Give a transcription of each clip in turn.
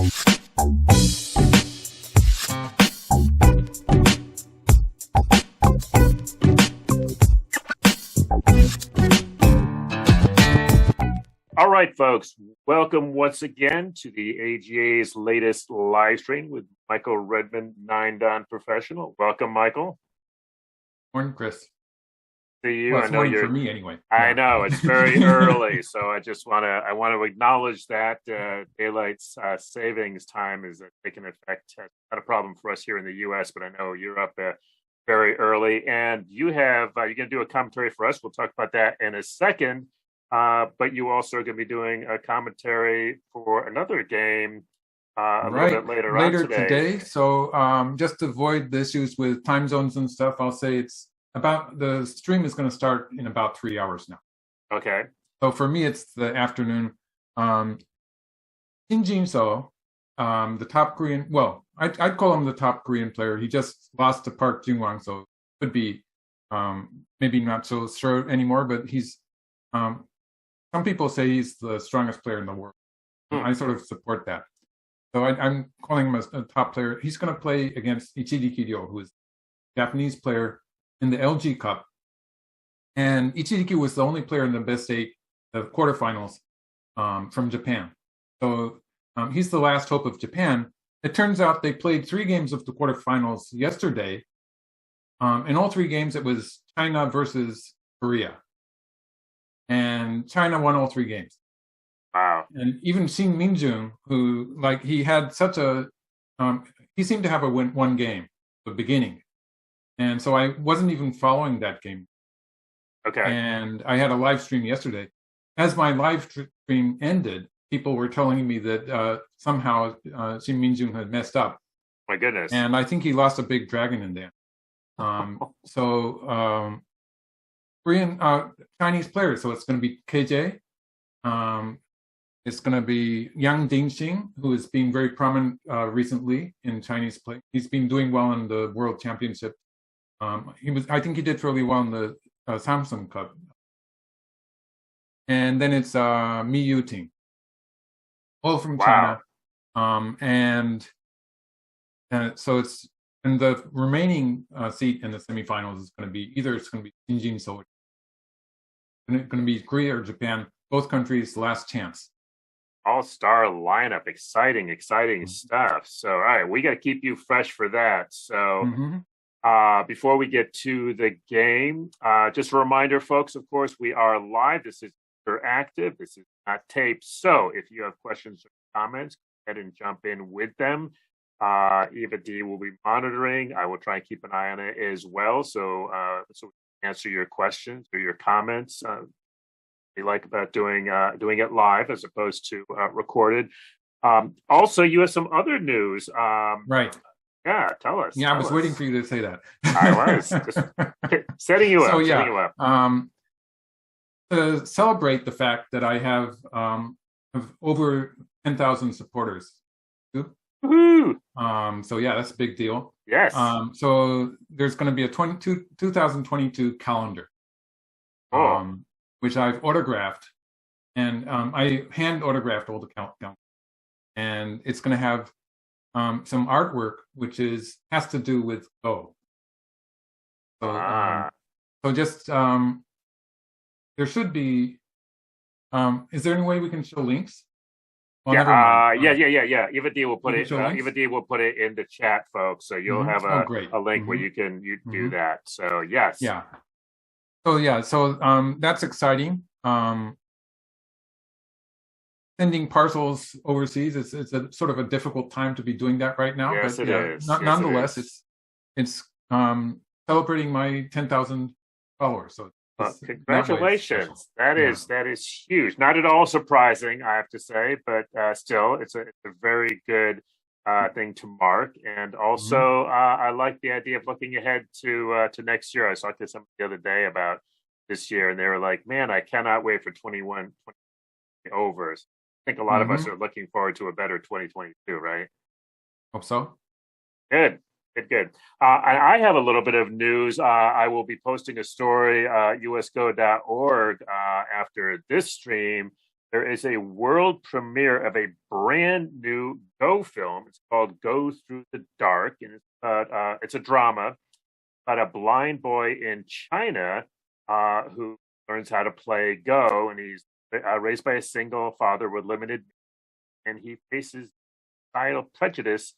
All right, folks, welcome once again to the AGA's latest live stream with Michael Redmond, 9-Dan Professional. Welcome, Michael. Morning, Chris. See you. Well, it's morning for me anyway. I know it's very early, so I want to acknowledge that daylight savings time is taking effect. Not a problem for us here in the U.S., but I know you're up very early, and you're going to do a commentary for us. We'll talk about that in a second. But you also are going to be doing a commentary for another game a little bit later on today. So just to avoid the issues with time zones and stuff, I'll say the stream is going to start in about 3 hours now. Okay. So for me, it's the afternoon. Kim Jin-so, the top Korean, I'd call him the top Korean player. He just lost to Park Jung-wang, so it could be maybe not so sure anymore, but he's some people say he's the strongest player in the world. I sort of support that. So I'm calling him a top player. He's going to play against Ichiriki Ryo, who is a Japanese player in the LG Cup. And Ichiriki was the only player in the best 8 of quarterfinals from Japan. So he's the last hope of Japan. It turns out they played 3 games of the quarterfinals yesterday. In all 3 games, it was China versus Korea. And China won all 3 games. Wow. And even Shin Min-jung, who, he had such a, he seemed to have a one game at the beginning. And so I wasn't even following that game. Okay. And I had a live stream yesterday. As my live stream ended, people were telling me that somehow Shin Min-jung had messed up. My goodness. And I think he lost a big dragon in there. Korean Chinese players, so it's going to be KJ. It's going to be Yang Dingxing, who has been very prominent recently in Chinese play. He's been doing well in the World Championship. I think he did fairly well in the Samsung Cup. And then it's Mi Yuting, all from China. So it's and the remaining seat in the semifinals is going to be Shin Jin-so. It's going to be Korea or Japan, both countries' last chance. All-star lineup, exciting stuff. So, all right, we got to keep you fresh for that. So, before we get to the game, just a reminder, folks, of course, we are live. This is interactive. This is not taped. So, if you have questions or comments, go ahead and jump in with them. Eva-Dee will be monitoring. I will try and keep an eye on it as well. So we can answer your questions or your comments. We like about doing it live as opposed to recorded. Also, you have some other news. Right. Yeah, tell us. Yeah, I was waiting for you to say that. I was just setting you up. So setting you up. To celebrate the fact that I have over 10,000 supporters. Woo-hoo. So yeah, that's a big deal. Yes. So there's going to be a 2022 calendar, which I've autographed, and I hand autographed all the calendar, and it's going to have some artwork which has to do with Go. So just there should be. Is there any way we can show links? Yeah. Eva-Dee will put it. Eva-Dee will put it in the chat, folks. So you'll have a link where you do that. So yes. Yeah. So that's exciting. Sending parcels overseas it's a sort of a difficult time to be doing that right now. Yes, but it is. Nonetheless, it's celebrating my 10,000 followers. So. Congratulations! That is huge. Not at all surprising, I have to say, but still, it's a very good thing to mark. And also, I like the idea of looking ahead to next year. I was talking to someone the other day about this year, and they were like, "Man, I cannot wait for 2021 over." So I think a lot of us are looking forward to a better 2022, right? Hope so. Good. And I have a little bit of news. I will be posting a story, usgo.org, after this stream there is a world premiere of a brand new Go film. It's called Go Through the Dark, and it's a drama about a blind boy in China who learns how to play Go, and he's raised by a single father with limited, and he faces societal prejudice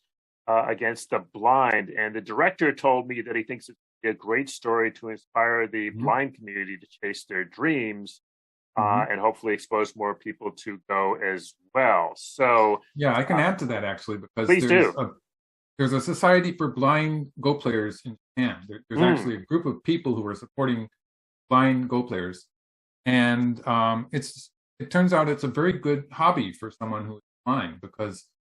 against the blind. And the director told me that he thinks it's a great story to inspire the blind community to chase their dreams and hopefully expose more people to Go as well. So yeah, I can add to that actually, because there's a society for blind Go players in Japan. There's actually a group of people who are supporting blind Go players, and it turns out it's a very good hobby for someone who is blind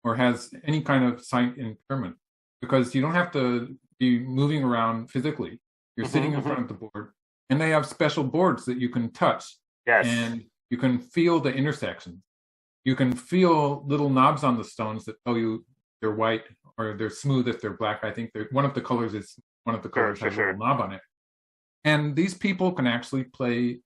or has any kind of sight impairment, because you don't have to be moving around physically. You're sitting in front of the board, and they have special boards that you can touch. Yes. And you can feel the intersections. You can feel little knobs on the stones that tell you they're white or they're smooth if they're black. I think one of the colors has a little knob on it. And these people can actually play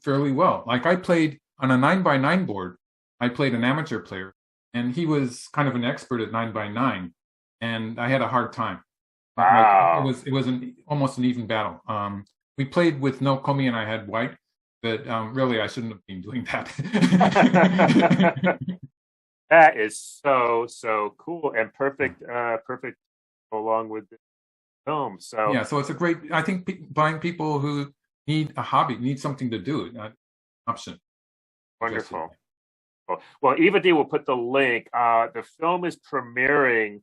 fairly well. Like I played on a 9x9 board. I played an amateur player, and he was kind of an expert at 9x9, and I had a hard time. Wow. Like, it was almost an even battle. We played with no komi, and I had white. But really, I shouldn't have been doing that. That is so cool and perfect along with the film. So yeah, so it's a great. I think blind people who need a hobby, need something to do, option. Wonderful. Well, Eva-Dee will put the link. The film is premiering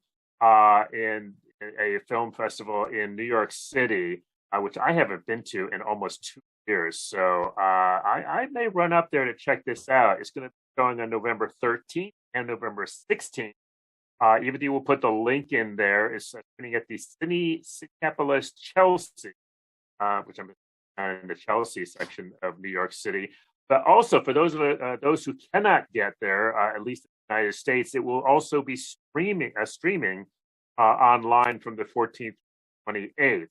in a film festival in New York City, which I haven't been to in almost 2 years. So I may run up there to check this out. It's going to be going on November 13th and November 16th. Eva-Dee will put the link in there. It's happening at the Cinepolis Chelsea, which I'm in the Chelsea section of New York City. But also for those who cannot get there, at least in the United States, it will also be streaming online from the 14th to 28th.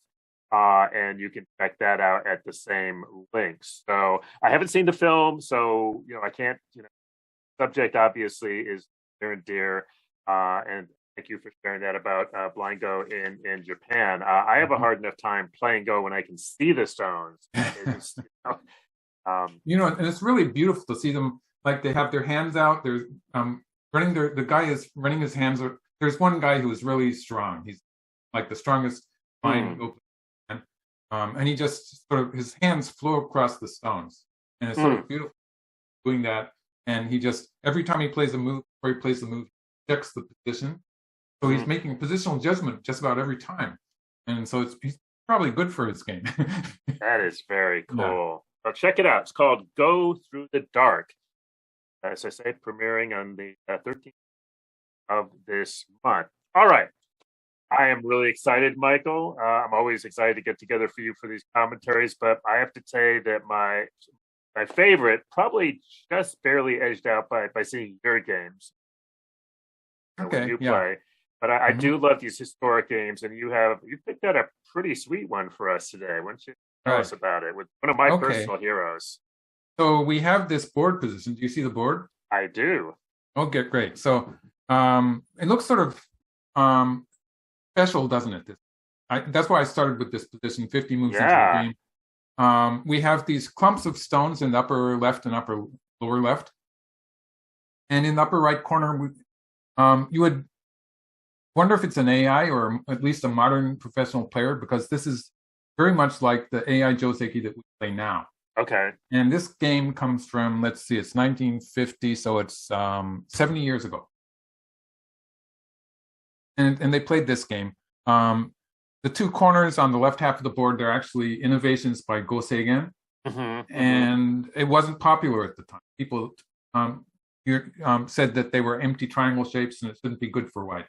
And you can check that out at the same links. So I haven't seen the film, so I can't. Subject obviously is near and dear, and thank you for sharing that about blind Go in Japan. I have a hard enough time playing Go when I can see the stones. And it's really beautiful to see them. Like they have their hands out. There's the guy is running his hands. There's one guy who is really strong. He's like the strongest blind Go player. And he just sort of, his hands flow across the stones, and it's sort of beautiful doing that. And he just, every time he plays a move, or he plays the move, he checks the position. So he's making a positional judgment just about every time. And so he's probably good for his game. That is very cool. Yeah. Well, check it out. It's called Go Through the Dark. As I say, premiering on the 13th of this month. All right. I am really excited, Michael. I'm always excited to get together for you for these commentaries, but I have to say that my favorite, probably just barely edged out by seeing your games. Okay, you play. But I do love these historic games, and you picked out a pretty sweet one for us today. Why don't you tell us about it with one of my personal heroes? So we have this board position. Do you see the board? I do. Okay, great. So it looks sort of special, doesn't it? That's why I started with this position, 50 moves into the game. We have these clumps of stones in the upper left and lower left. And in the upper right corner, you would wonder if it's an AI or at least a modern professional player, because this is very much like the AI Joseki that we play now. Okay. And this game comes from, let's see, it's 1950, so it's 70 years ago. And they played this game. The two corners on the left half of the board, they're actually innovations by Seigen. And it wasn't popular at the time. People said that they were empty triangle shapes and it shouldn't be good for white.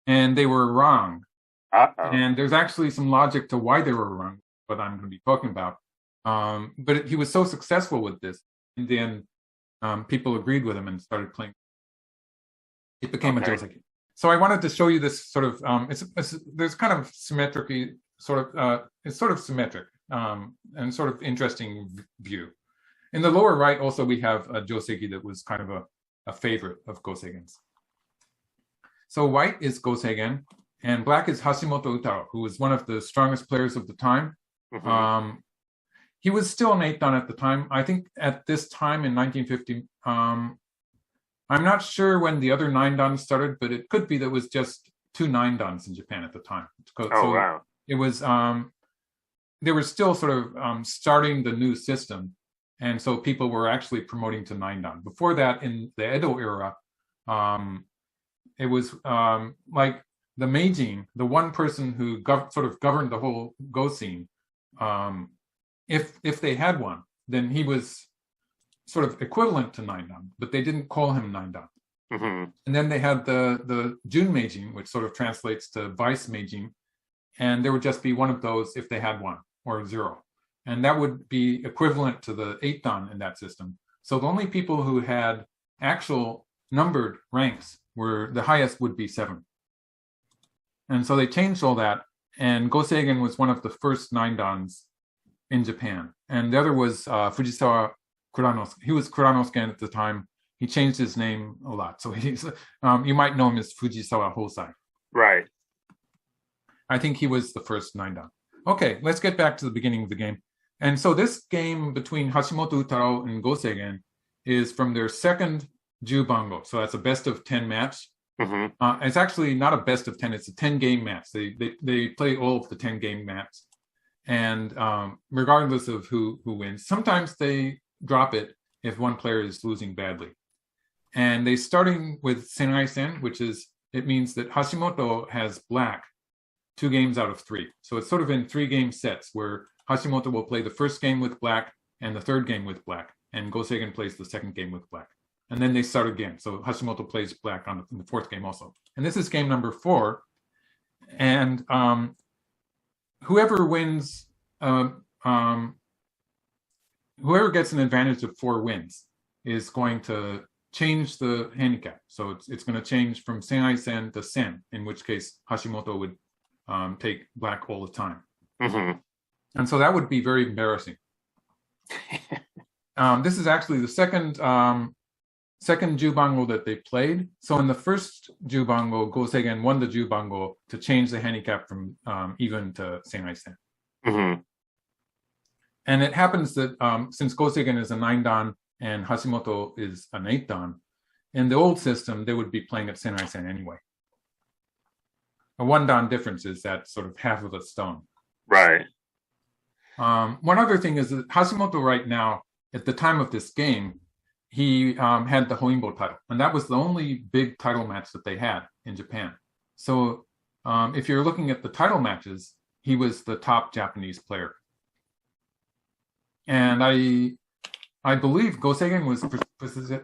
And they were wrong. And there's actually some logic to why they were wrong, what I'm going to be talking about. But he was so successful with this, in the end, people agreed with him and started playing. It became a Joseki. So I wanted to show you this sort of, there's kind of it's sort of symmetric and sort of interesting view. In the lower right, also we have Joseki that was kind of a favorite of Go Seigen's. So white is Go Seigen, and black is Hashimoto Utaro, who was one of the strongest players of the time. Mm-hmm. He was still an 8-dan at the time. I think at this time in 1950, I'm not sure when the other 9-dans started, but it could be that it was just 2 9-dans in Japan at the time. Wow. It was, they were still sort of starting the new system. And so people were actually promoting to 9-dan. Before that, in the Edo era, it was like the Meijin, the one person who sort of governed the whole Go scene. If they had one, then he was sort of equivalent to 9-dan, but they didn't call him 9-dan. Mm-hmm. And then they had the Jun Meijin, which sort of translates to Vice Meijin, and there would just be one of those if they had one, or 0. And that would be equivalent to the 8-dan in that system. So the only people who had actual numbered ranks were, the highest would be 7. And so they changed all that, and Go Seigen was one of the first 9-dans in Japan. And the other was Fujisawa Kuranosuke. He was Kuranosuke at the time. He changed his name a lot. So he's, you might know him as Fujisawa Hosai. Right. I think he was the first 9-dan. Okay, let's get back to the beginning of the game. And so this game between Hashimoto Utaro and Go Seigen is from their second Jubango. So that's a best of 10 match. Mm-hmm. It's actually not a best of 10. It's a 10-game match. They play all of the 10-game match. And regardless of who wins, sometimes they drop it if one player is losing badly. And they starting with Senai-sen, which is, it means that Hashimoto has black 2 games out of 3. So it's sort of in 3-game sets where Hashimoto will play the first game with black and the third game with black, and Go Seigen plays the second game with black. And then they start again. So Hashimoto plays black in the 4th game also. And this is game number 4. And whoever wins, whoever gets an advantage of 4 wins is going to change the handicap. So it's going to change from Senai-sen to Sen, in which case Hashimoto would take black all the time. Mm-hmm. And so that would be very embarrassing. This is actually the second Jubango that they played. So in the first Jubango, Go Seigen won the Jubango to change the handicap from even to Senai-sen. Mm-hmm. And it happens that since Go Seigen is a 9-dan and Hashimoto is an 8-dan, in the old system, they would be playing at Senai-sen anyway. A 1-dan difference is that sort of half of a stone. Right. One other thing is that Hashimoto right now, at the time of this game, he had the Hoimbo title, and that was the only big title match that they had in Japan. So if you're looking at the title matches, he was the top Japanese player. And I believe Go Seigen was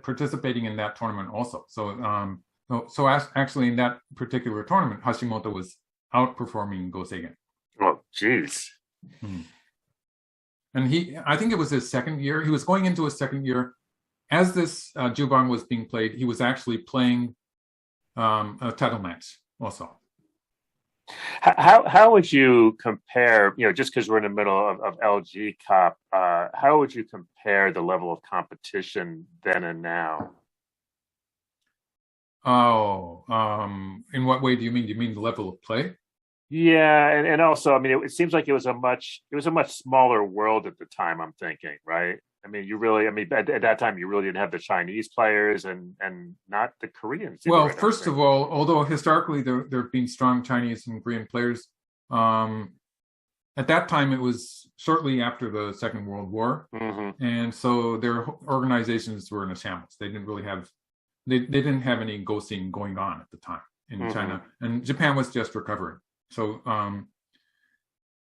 participating in that tournament also. So actually in that particular tournament, Hashimoto was outperforming Go Seigen. Oh, jeez. Hmm. And I think it was his second year. He was going into his second year. As this Juban was being played, he was actually playing a title match also. How would you compare, just because we're in the middle of LG Cup, how would you compare the level of competition then and now? Oh, in what way do you mean? Do you mean the level of play? Yeah, and also, I mean, it seems like it was a much smaller world at the time, I'm thinking, right? I mean, at that time, you really didn't have the Chinese players and not the Koreans. Well, first of all, although historically there have been strong Chinese and Korean players, at that time it was shortly after the Second World War, mm-hmm. and so their organizations were in a shambles. They didn't really have, they didn't have any go scene going on at the time in mm-hmm. China, and Japan was just recovering. So,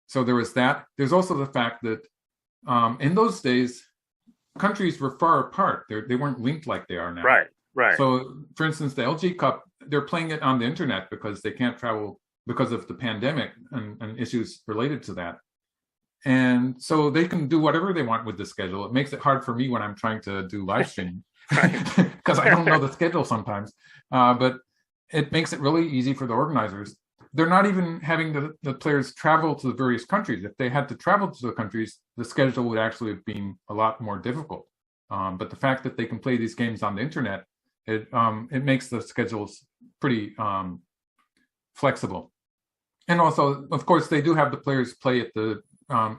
so there was that. There's also the fact that in those days, countries were far apart. They weren't linked like they are now. Right. So, for instance, the LG Cup, they're playing it on the internet because they can't travel because of the pandemic and issues related to that. And so they can do whatever they want with the schedule. It makes it hard for me when I'm trying to do live streaming because I don't know the schedule sometimes. But it makes it really easy for the organizers. They're not even having the players travel to the various countries. If they had to travel to the countries, the schedule would actually have been a lot more difficult. But the fact that they can play these games on the internet, it makes the schedules pretty flexible. And also, of course, they do have the players play at the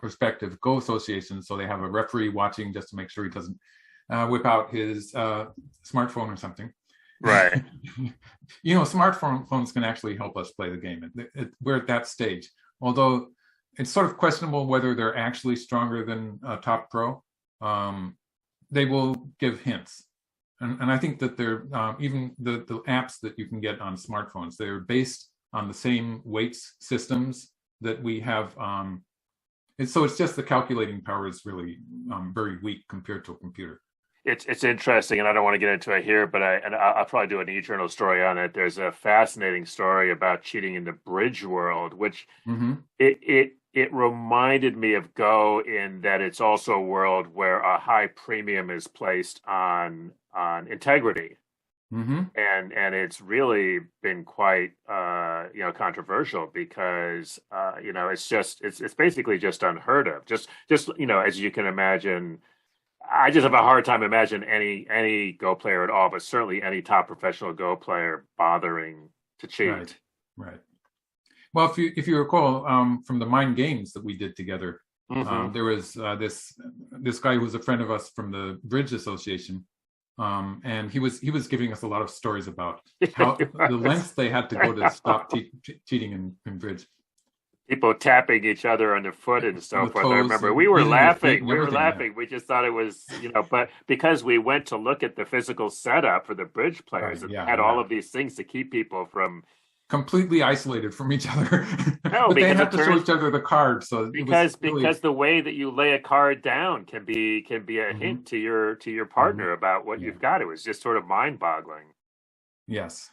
respective Go associations, so they have a referee watching just to make sure he doesn't whip out his smartphone or something. Right. Smartphones can actually help us play the game. We're at that stage. Although it's sort of questionable whether they're actually stronger than Top Pro. They will give hints. And I think that they're, even the apps that you can get on smartphones, they're based on the same weights systems that we have. So it's just the calculating power is really very weak compared to a computer. It's interesting, and I don't want to get into it here, but I'll probably do an e-journal story on it. There's a fascinating story about cheating in the bridge world, which it reminded me of Go in that it's also a world where a high premium is placed on integrity, and it's really been quite controversial because it's basically just unheard of. Just as you can imagine. I just have a hard time imagining any Go player at all, but certainly any top professional Go player bothering to cheat. Right. Well, if you recall from the Mind Games that we did together, there was this guy who was a friend of us from the Bridge Association, and he was giving us a lot of stories about how the lengths they had to go to stop cheating in Bridge. People tapping each other on the foot and so forth. I remember we were laughing. We just thought it was, but because we went to look at the physical setup for the bridge players and had all of these things to keep people from completely isolated from each other. No, but they have to show each other the card. So because the way that you lay a card down can be a hint to your partner about what you've got. It was just sort of mind-boggling. Yes.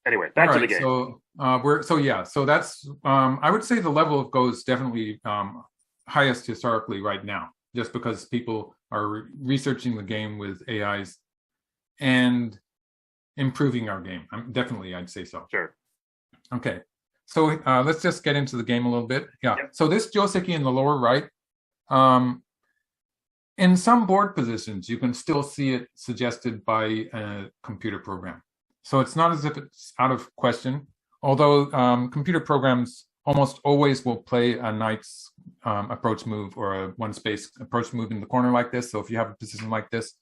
Anyway, back to the game. So that's I would say the level of Go is definitely highest historically right now, just because people are researching the game with AIs and improving our game. Definitely, I'd say so. Sure. Okay, so let's just get into the game a little bit. Yeah. Yep. So this joseki in the lower right, in some board positions, you can still see it suggested by a computer program. So it's not as if it's out of question, although computer programs almost always will play a knight's approach move or a one-space approach move in the corner like this. So if you have a position like this,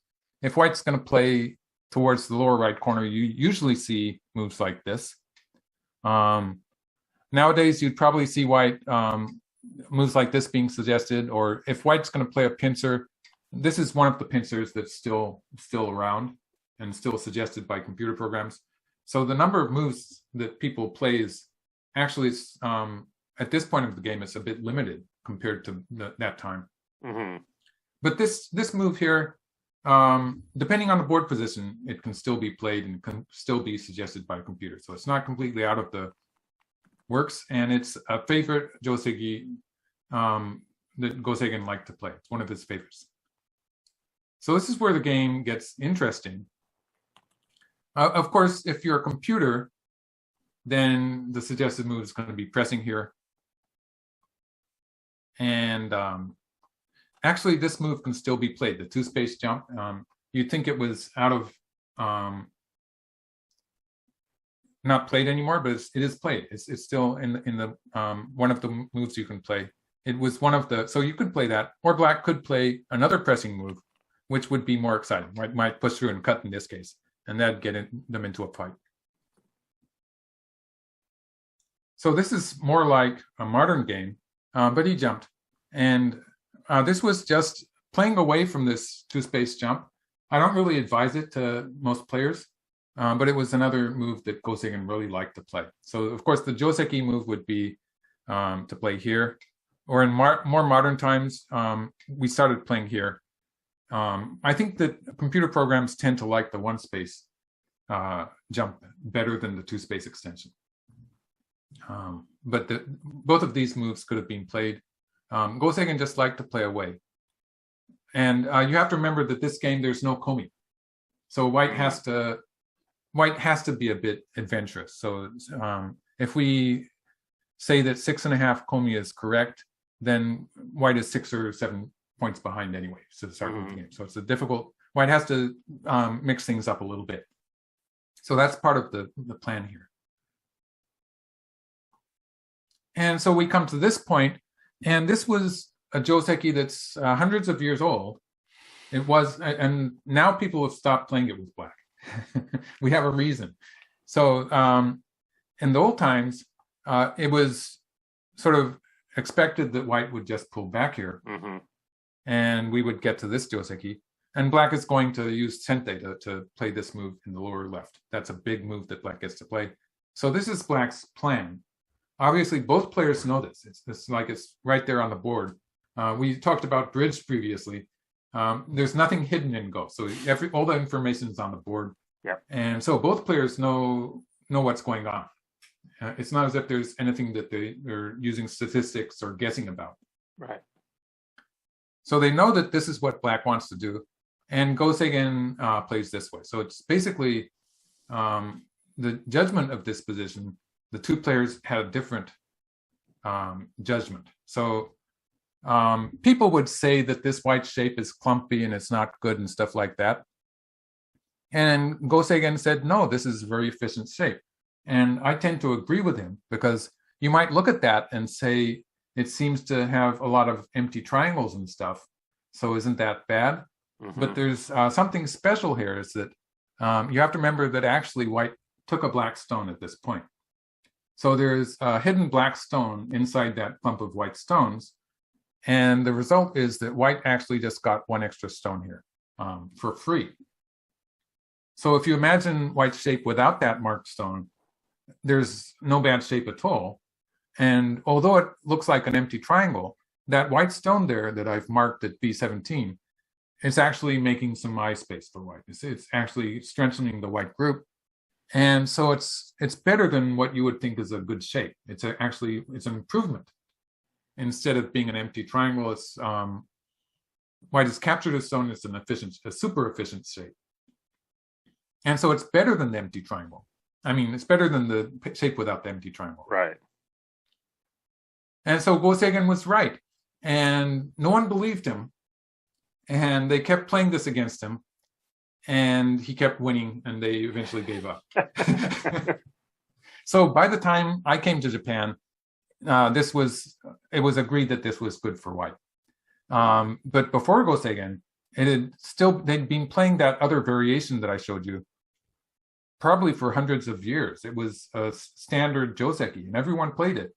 if white's going to play towards the lower right corner, you usually see moves like this. Nowadays, you'd probably see white moves like this being suggested, or if white's going to play a pincer, this is one of the pincers that's still around and still suggested by computer programs. So the number of moves that people play is actually, at this point of the game, it's a bit limited compared to that time. But this move here, depending on the board position, it can still be played and can still be suggested by a computer. So it's not completely out of the works, and it's a favorite joseki that Go Seigen liked to play. It's one of his favorites. So this is where the game gets interesting. Of course, if you're a computer, then the suggested move is going to be pressing here. And actually, this move can still be played, the two-space jump. You'd think it was out of, not played anymore, but it is played. It's still in the one of the moves you can play. It was one of the, so you could play that, or black could play another pressing move, which would be more exciting. Might push through and cut in this case, and that'd get them into a fight. So this is more like a modern game, but he jumped. And this was just playing away from this two-space jump. I don't really advise it to most players, but it was another move that Go Seigen really liked to play. So, of course, the joseki move would be to play here. Or in more modern times, we started playing here. I think that computer programs tend to like the one-space jump better than the two-space extension. But both of these moves could have been played. Go Seigen just liked to play away. And you have to remember that this game, there's no komi. So white has to be a bit adventurous. So if we say that 6.5 komi is correct, then white is 6 or 7 points behind anyway to start with the game. So it's a difficult white has to mix things up a little bit. So that's part of the plan here. And so we come to this point, and this was a joseki that's hundreds of years old. It was, and now people have stopped playing it with black. We have a reason. So in the old times, it was sort of expected that white would just pull back here, and we would get to this joseki. And black is going to use sente to play this move in the lower left. That's a big move that black gets to play. So this is black's plan. Obviously, both players know this. It's like it's right there on the board. We talked about bridge previously. There's nothing hidden in Go. So all the information is on the board. Yeah. And so both players know what's going on. It's not as if there's anything that they're using statistics or guessing about. Right. So they know that this is what black wants to do. And Go Seigen plays this way. So it's basically the judgment of this position. The two players had a different judgment. So people would say that this white shape is clumpy and it's not good and stuff like that. And Go Seigen said, no, this is a very efficient shape. And I tend to agree with him, because you might look at that and say, it seems to have a lot of empty triangles and stuff. So isn't that bad? But there's something special here, is that you have to remember that actually white took a black stone at this point. So there's a hidden black stone inside that clump of white stones. And the result is that white actually just got one extra stone here for free. So if you imagine white's shape without that marked stone, there's no bad shape at all. And although it looks like an empty triangle, that white stone there that I've marked at B17, it's actually making some eye space for white. It's actually strengthening the white group. And so it's better than what you would think is a good shape. It's an improvement. Instead of being an empty triangle, it's white has captured a stone. It's a super efficient shape. And so it's better than the empty triangle. I mean, it's better than the shape without the empty triangle. Right. And so Go Seigen was right. And no one believed him. And they kept playing this against him. And he kept winning, and they eventually gave up. So by the time I came to Japan, it was agreed that this was good for white. But before Go Seigen, they'd been playing that other variation that I showed you probably for hundreds of years. It was a standard joseki, and everyone played it.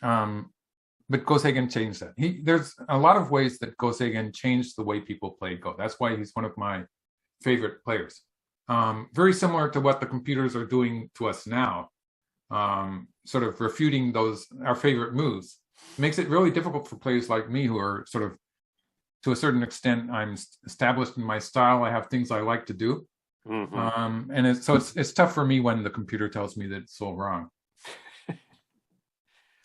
But Go Seigen changed that. There's a lot of ways that Go Seigen changed the way people play Go. That's why he's one of my favorite players. Very similar to what the computers are doing to us now, sort of refuting our favorite moves. It makes it really difficult for players like me, who are sort of, to a certain extent, I'm established in my style. I have things I like to do. And it's tough for me when the computer tells me that it's all wrong.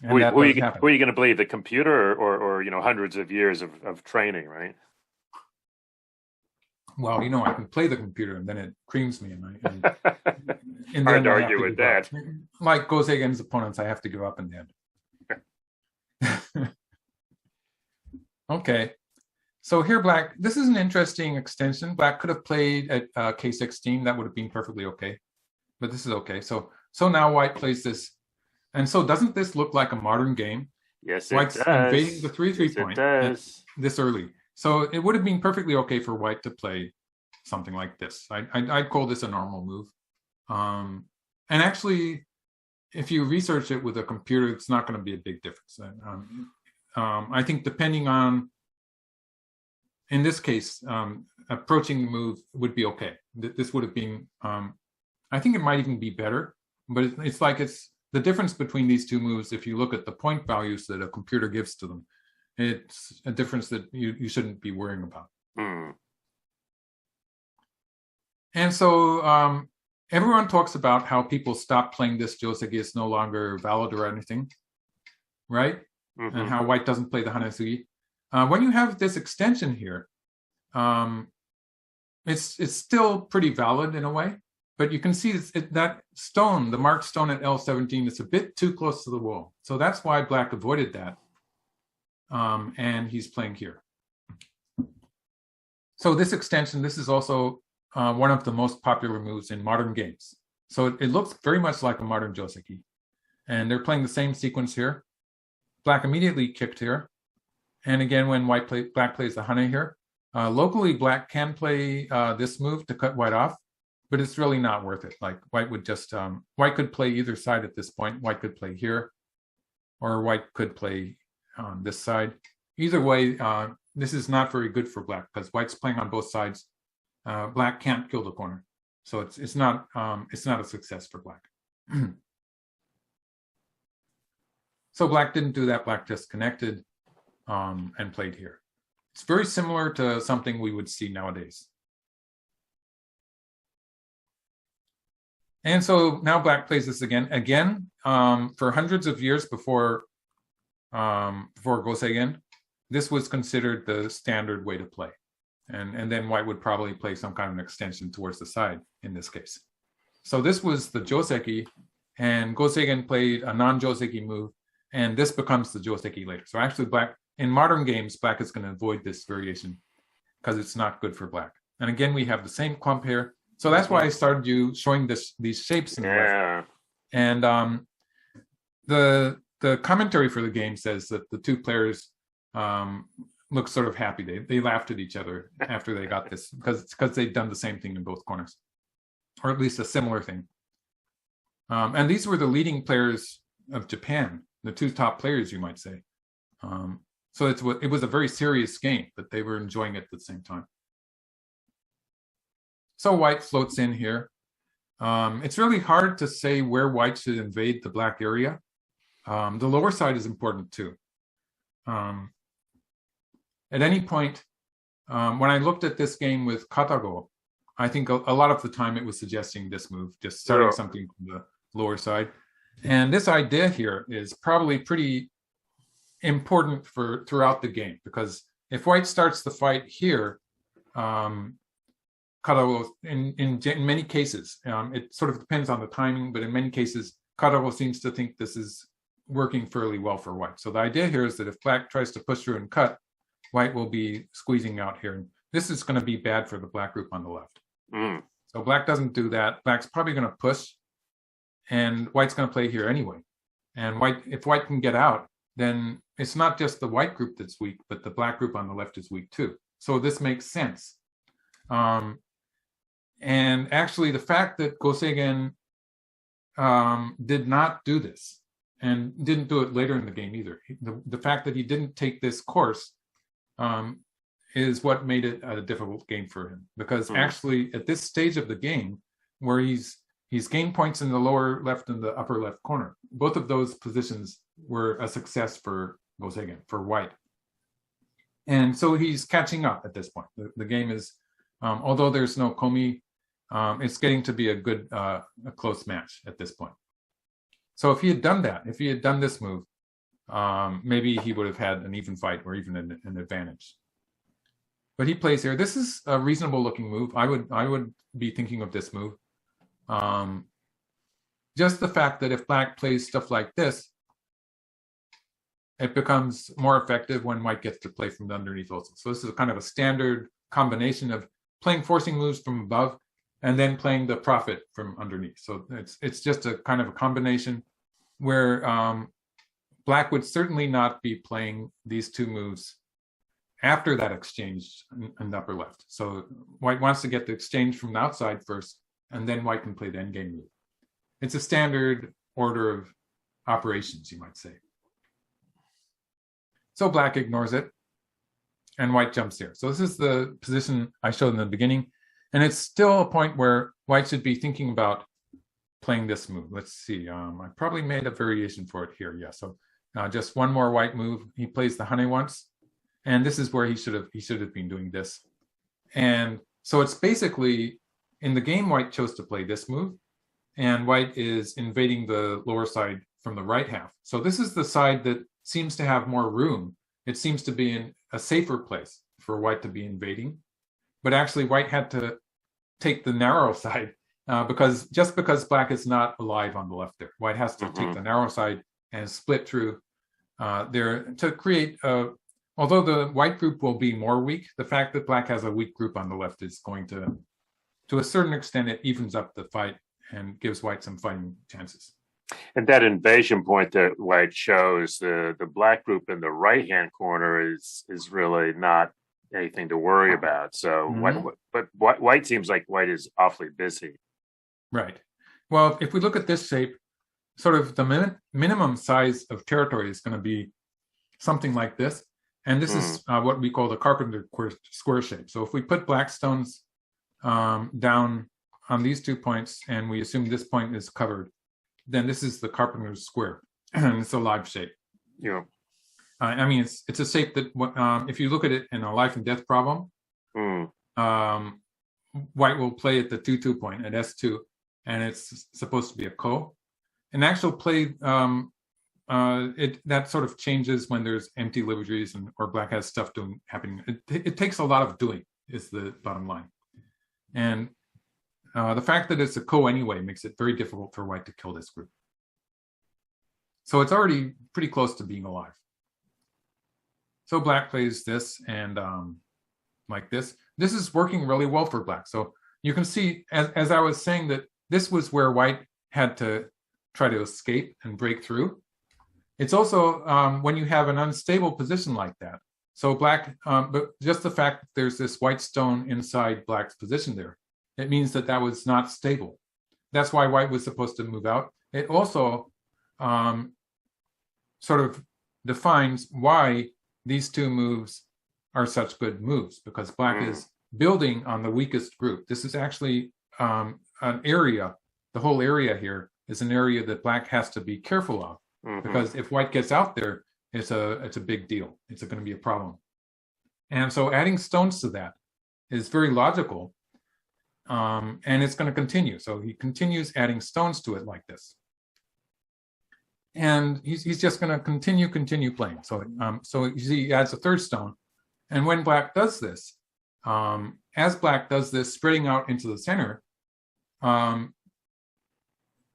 Who are you going to believe, the computer or hundreds of years of training, right? Well, I can play the computer, and then it creams me, and hard to argue with that. Like Go Seigen's opponents, I have to give up in the end. Okay, so here black. This is an interesting extension. Black could have played at K16. That would have been perfectly okay, but this is okay. So now white plays this. And so doesn't this look like a modern game? Yes, it White's does. Invading the 3-3 point this early. So it would have been perfectly okay for white to play something like this. I'd call this a normal move. And actually, if you research it with a computer, it's not going to be a big difference. I think depending on, in this case, approaching the move would be okay. This would have been, I think it might even be better, but it's the difference between these two moves, if you look at the point values that a computer gives to them, it's a difference that you shouldn't be worrying about. And so everyone talks about how people stop playing this joseki, it's no longer valid or anything, right? And how white doesn't play the hanesugi. When you have this extension here, it's still pretty valid in a way. But you can see that stone, the marked stone at L17, is a bit too close to the wall. So that's why black avoided that. And he's playing here. So this extension, this is also one of the most popular moves in modern games. So it looks very much like a modern Joseki. And they're playing the same sequence here. Black immediately kicked here. And again, when black plays the Hane here, locally black can play this move to cut white off, but it's really not worth it. Like white would just, white could play either side at this point. White could play here, or white could play on this side. Either way, this is not very good for black because white's playing on both sides. Black can't kill the corner, so it's not a success for black. So black didn't do that. Black just connected and played here. It's very similar to something we would see nowadays. And so now black plays this again. For hundreds of years before Go Seigen, this was considered the standard way to play. And then white would probably play some kind of an extension towards the side in this case. So this was the Joseki, and Go Seigen played a non-Joseki move, and this becomes the Joseki later. So actually black, in modern games, black is going to avoid this variation because it's not good for black. And again, we have the same clump here. So that's why I started showing these shapes in the left. And the commentary for the game says that the two players look sort of happy. They laughed at each other after they got this because they'd done the same thing in both corners, or at least a similar thing. And these were the leading players of Japan, the two top players, you might say. So it was a very serious game, but they were enjoying it at the same time. So white floats in here. It's really hard to say where white should invade the black area. The lower side is important too. At any point, when I looked at this game with Katago, I think a lot of the time it was suggesting this move, just starting something from the lower side. And this idea here is probably pretty important for throughout the game, because if white starts the fight here, Katago, in many cases, it sort of depends on the timing, but in many cases, Katago seems to think this is working fairly well for white. So the idea here is that if black tries to push through and cut, white will be squeezing out here. And this is going to be bad for the black group on the left. So black doesn't do that. Black's probably going to push, and white's going to play here anyway. And if white can get out, then it's not just the white group that's weak, but the black group on the left is weak too. So this makes sense. And actually, the fact that Go Seigen did not do this, and didn't do it later in the game either, the fact that he didn't take this course is what made it a difficult game for him. Because actually, at this stage of the game, where he's gained points in the lower left and the upper left corner, both of those positions were a success for Go Seigen, for white. And so he's catching up at this point. The game is, although there's no komi, it's getting to be a close match at this point. So if he had done that, if he had done this move, maybe he would have had an even fight or even an advantage. But he plays here. This is a reasonable looking move. I would be thinking of this move. Just the fact that if black plays stuff like this, it becomes more effective when white gets to play from the underneath also. So this is kind of a standard combination of playing forcing moves from above and then playing the profit from underneath. So it's just a kind of a combination where black would certainly not be playing these two moves after that exchange in the upper left. So white wants to get the exchange from the outside first, and then white can play the endgame move. It's a standard order of operations, you might say. So black ignores it, and white jumps here. So this is the position I showed in the beginning, and it's still a point where white should be thinking about playing this move. Let's see, I probably made a variation for it here. Yeah, so just one more white move. He plays the Hane once, and this is where he should have been doing this. And so it's basically, in the game, white chose to play this move, and white is invading the lower side from the right half. So this is the side that seems to have more room. It seems to be in a safer place for white to be invading. But actually, white had to take the narrow side because black is not alive on the left there. White has to take the narrow side and split through there to create although the white group will be more weak, the fact that black has a weak group on the left is going to a certain extent, it evens up the fight and gives white some fighting chances. And that invasion point that white shows, the black group in the right-hand corner is really not anything to worry about. So, white seems like white is awfully busy. Right. Well, if we look at this shape, sort of the minimum size of territory is going to be something like this. And this is what we call the carpenter square shape. So if we put black stones down on these 2 points, and we assume this point is covered, then this is the carpenter's square, and it's a live shape. Yeah. I mean, it's a shape that if you look at it in a life and death problem, white will play at the 2-2 point at S2, and it's supposed to be a ko. In actual play, that sort of changes when there's empty libraries or black has stuff happening. It takes a lot of doing, is the bottom line. And the fact that it's a ko anyway makes it very difficult for white to kill this group. So it's already pretty close to being alive. So black plays this and like this. This is working really well for black. So you can see, as I was saying, that this was where white had to try to escape and break through. It's also when you have an unstable position like that. So black, but just the fact that there's this white stone inside black's position there, it means that that was not stable. That's why white was supposed to move out. It also sort of defines why these two moves are such good moves, because black is building on the weakest group. This is actually an area, the whole area here is an area that black has to be careful of, because if white gets out there, it's a big deal. It's going to be a problem. And so adding stones to that is very logical, and it's going to continue. So he continues adding stones to it like this. And he's just going to continue playing. So so you see he adds a third stone. And when black does this, as black does this, spreading out into the center,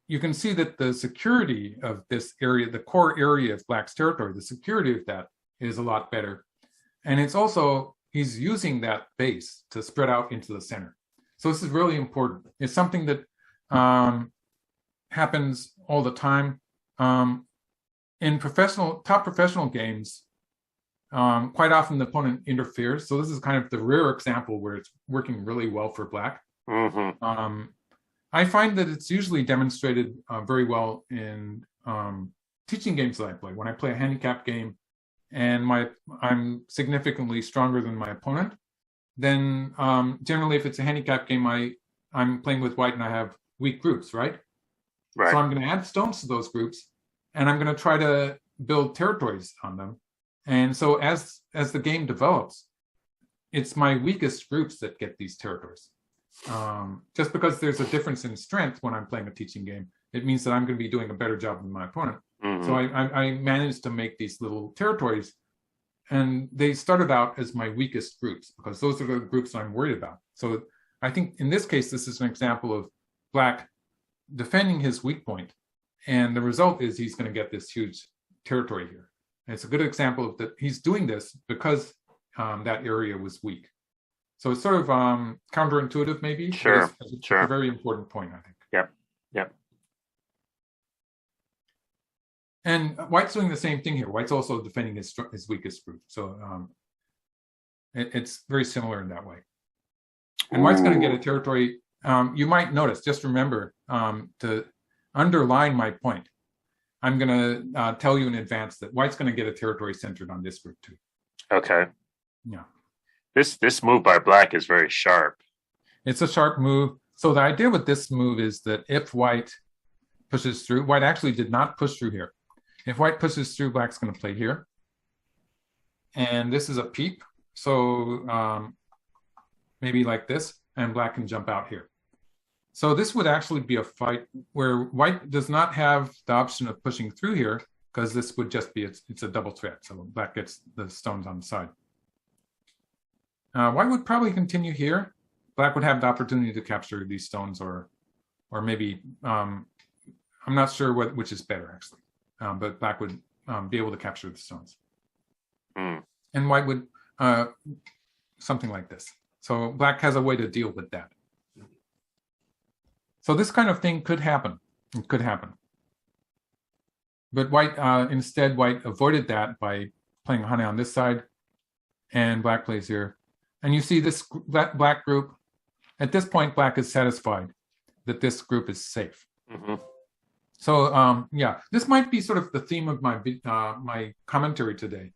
you can see that the security of this area, the core area of black's territory, the security of that is a lot better. And it's also, he's using that base to spread out into the center. So this is really important. It's something that happens all the time. In top professional games, quite often the opponent interferes. So this is kind of the rare example where it's working really well for black. I find that it's usually demonstrated very well in teaching games that I play. When I play a handicap game and I'm significantly stronger than my opponent, then generally if it's a handicap game, I'm playing with white and I have weak groups, right? So I'm going to add stones to those groups, and I'm going to try to build territories on them. And so as the game develops, it's my weakest groups that get these territories. Just because there's a difference in strength when I'm playing a teaching game, it means that I'm going to be doing a better job than my opponent. So I managed to make these little territories, and they started out as my weakest groups because those are the groups I'm worried about. So I think in this case, this is an example of black defending his weak point, and the result is he's going to get this huge territory here. And it's a good example of that he's doing this because that area was weak. So it's sort of counterintuitive, maybe. Sure. It's a very important point, I think. Yep. And white's doing the same thing here. White's also defending his weakest group. So it's very similar in that way. And white's going to get a territory. You might notice, just remember to underline my point. I'm going to tell you in advance that white's going to get a territory centered on this group too. Okay. Yeah. This move by black is very sharp. It's a sharp move. So the idea with this move is that if white pushes through, white actually did not push through here. If white pushes through, black's going to play here. And this is a peep. So maybe like this, and black can jump out here. So this would actually be a fight where white does not have the option of pushing through here, because this would just be, it's a double threat. So black gets the stones on the side. White would probably continue here. Black would have the opportunity to capture these stones, or maybe, I'm not sure which is better actually, but black would be able to capture the stones. and white would something like this. So black has a way to deal with that. So this kind of thing could happen. It could happen. But white, instead, white avoided that by playing Hane on this side, and black plays here. And you see this black group. At this point, black is satisfied that this group is safe. Mm-hmm. So yeah, this might be sort of the theme of my my commentary today.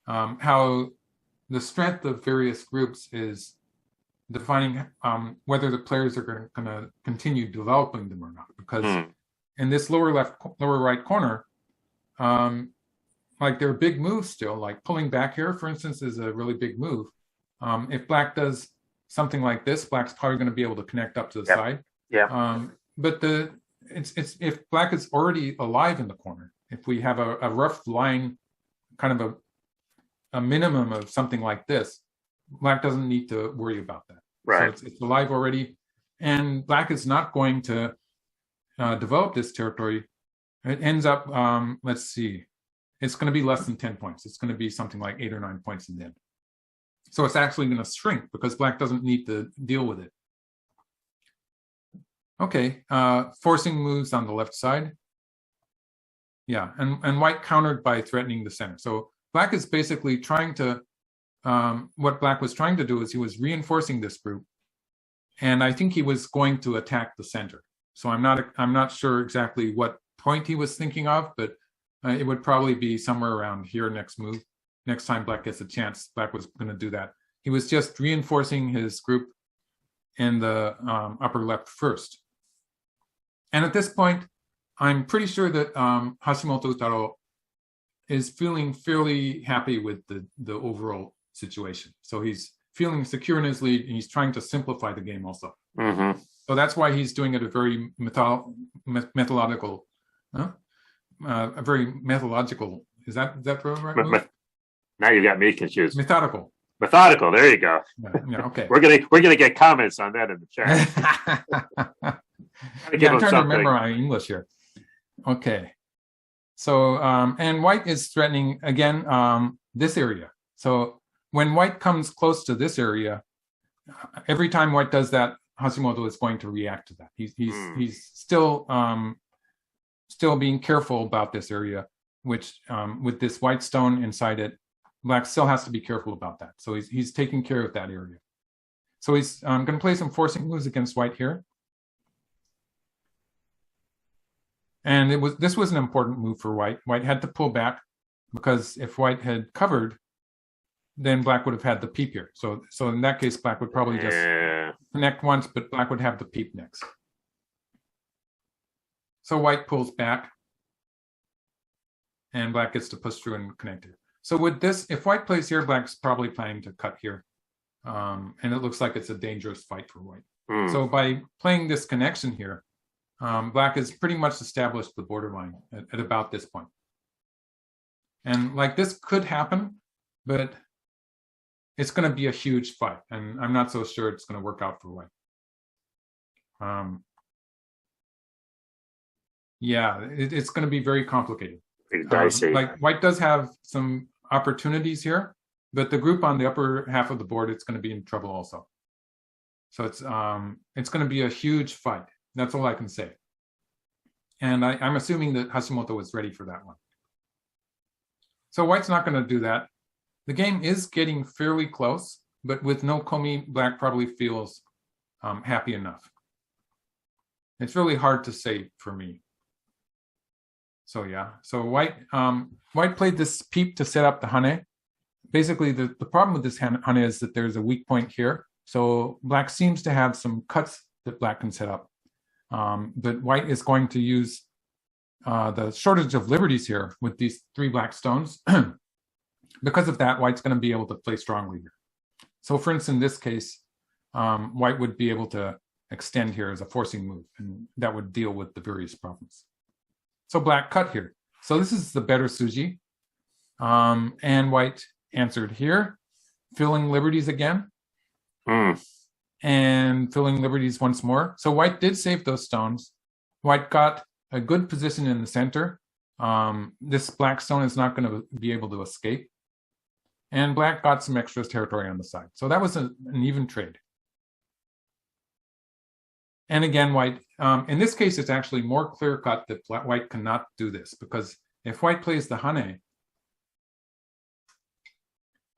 How the strength of various groups is defining whether the players are going to continue developing them or not. Because in this lower right corner, like there are big moves still, like pulling back here, for instance, is a really big move. If black does something like this, black's probably going to be able to connect up to the side. Yeah. But it's if black is already alive in the corner, if we have a rough line, kind of a minimum of something like this, black doesn't need to worry about that. Right. So it's alive already, and black is not going to develop this territory. It ends up, let's see, it's going to be less than 10 points. It's going to be something like 8 or 9 points in the end. So it's actually going to shrink because black doesn't need to deal with it. Okay, forcing moves on the left side. Yeah, and white countered by threatening the center. So black is basically trying to, what black was trying to do is he was reinforcing this group, and I think he was going to attack the center. So I'm not sure exactly what point he was thinking of, but it would probably be somewhere around here next move. Next time black gets a chance, black was going to do that. He was just reinforcing his group in the upper left first. And at this point, I'm pretty sure that Hashimoto Utaro is feeling fairly happy with the overall situation. So he's feeling secure in his lead, and he's trying to simplify the game also. Mm-hmm. So that's why he's doing it a very methodological, a very methodological. Is that the right move? Now you got me confused. Methodical. There you go. Yeah, okay. We're gonna get comments on that in the chat. I'm trying to remember my English here. Okay. So and white is threatening again this area. So when white comes close to this area, every time white does that, Hashimoto is going to react to that. He's still being careful about this area, which with this white stone inside it, black still has to be careful about that. So he's taking care of that area. So he's going to play some forcing moves against white here. And this was an important move for white. White had to pull back because if white had covered, then black would have had the peep here. So in that case, black would probably just connect once, but black would have the peep next. So white pulls back, and black gets to push through and connect here. So with this, if white plays here, black's probably planning to cut here. And it looks like it's a dangerous fight for white. So by playing this connection here, black has pretty much established the borderline at about this point. And like this could happen, but it's going to be a huge fight. And I'm not so sure it's going to work out for white. Yeah, it's going to be very complicated. Like white does have some opportunities here, but the group on the upper half of the board, it's going to be in trouble also. So it's going to be a huge fight. That's all I can say. And I'm assuming that Hashimoto was ready for that one. So white's not going to do that. The game is getting fairly close, but with no komi, black probably feels happy enough. It's really hard to say for me. So yeah, so white played this peep to set up the hane. Basically, the problem with this hane is that there's a weak point here. So black seems to have some cuts that black can set up. But white is going to use the shortage of liberties here with these 3 black stones. Because of that, white's going to be able to play strongly here. So for instance, in this case, white would be able to extend here as a forcing move, and that would deal with the various problems. So black cut here. So this is the better Suji. And white answered here, filling liberties again. And filling liberties once more. So white did save those stones. White got a good position in the center. This black stone is not going to be able to escape. and black got some extra territory on the side. So that was an even trade. And again, white, in this case, it's actually more clear-cut that white cannot do this, because if white plays the hane,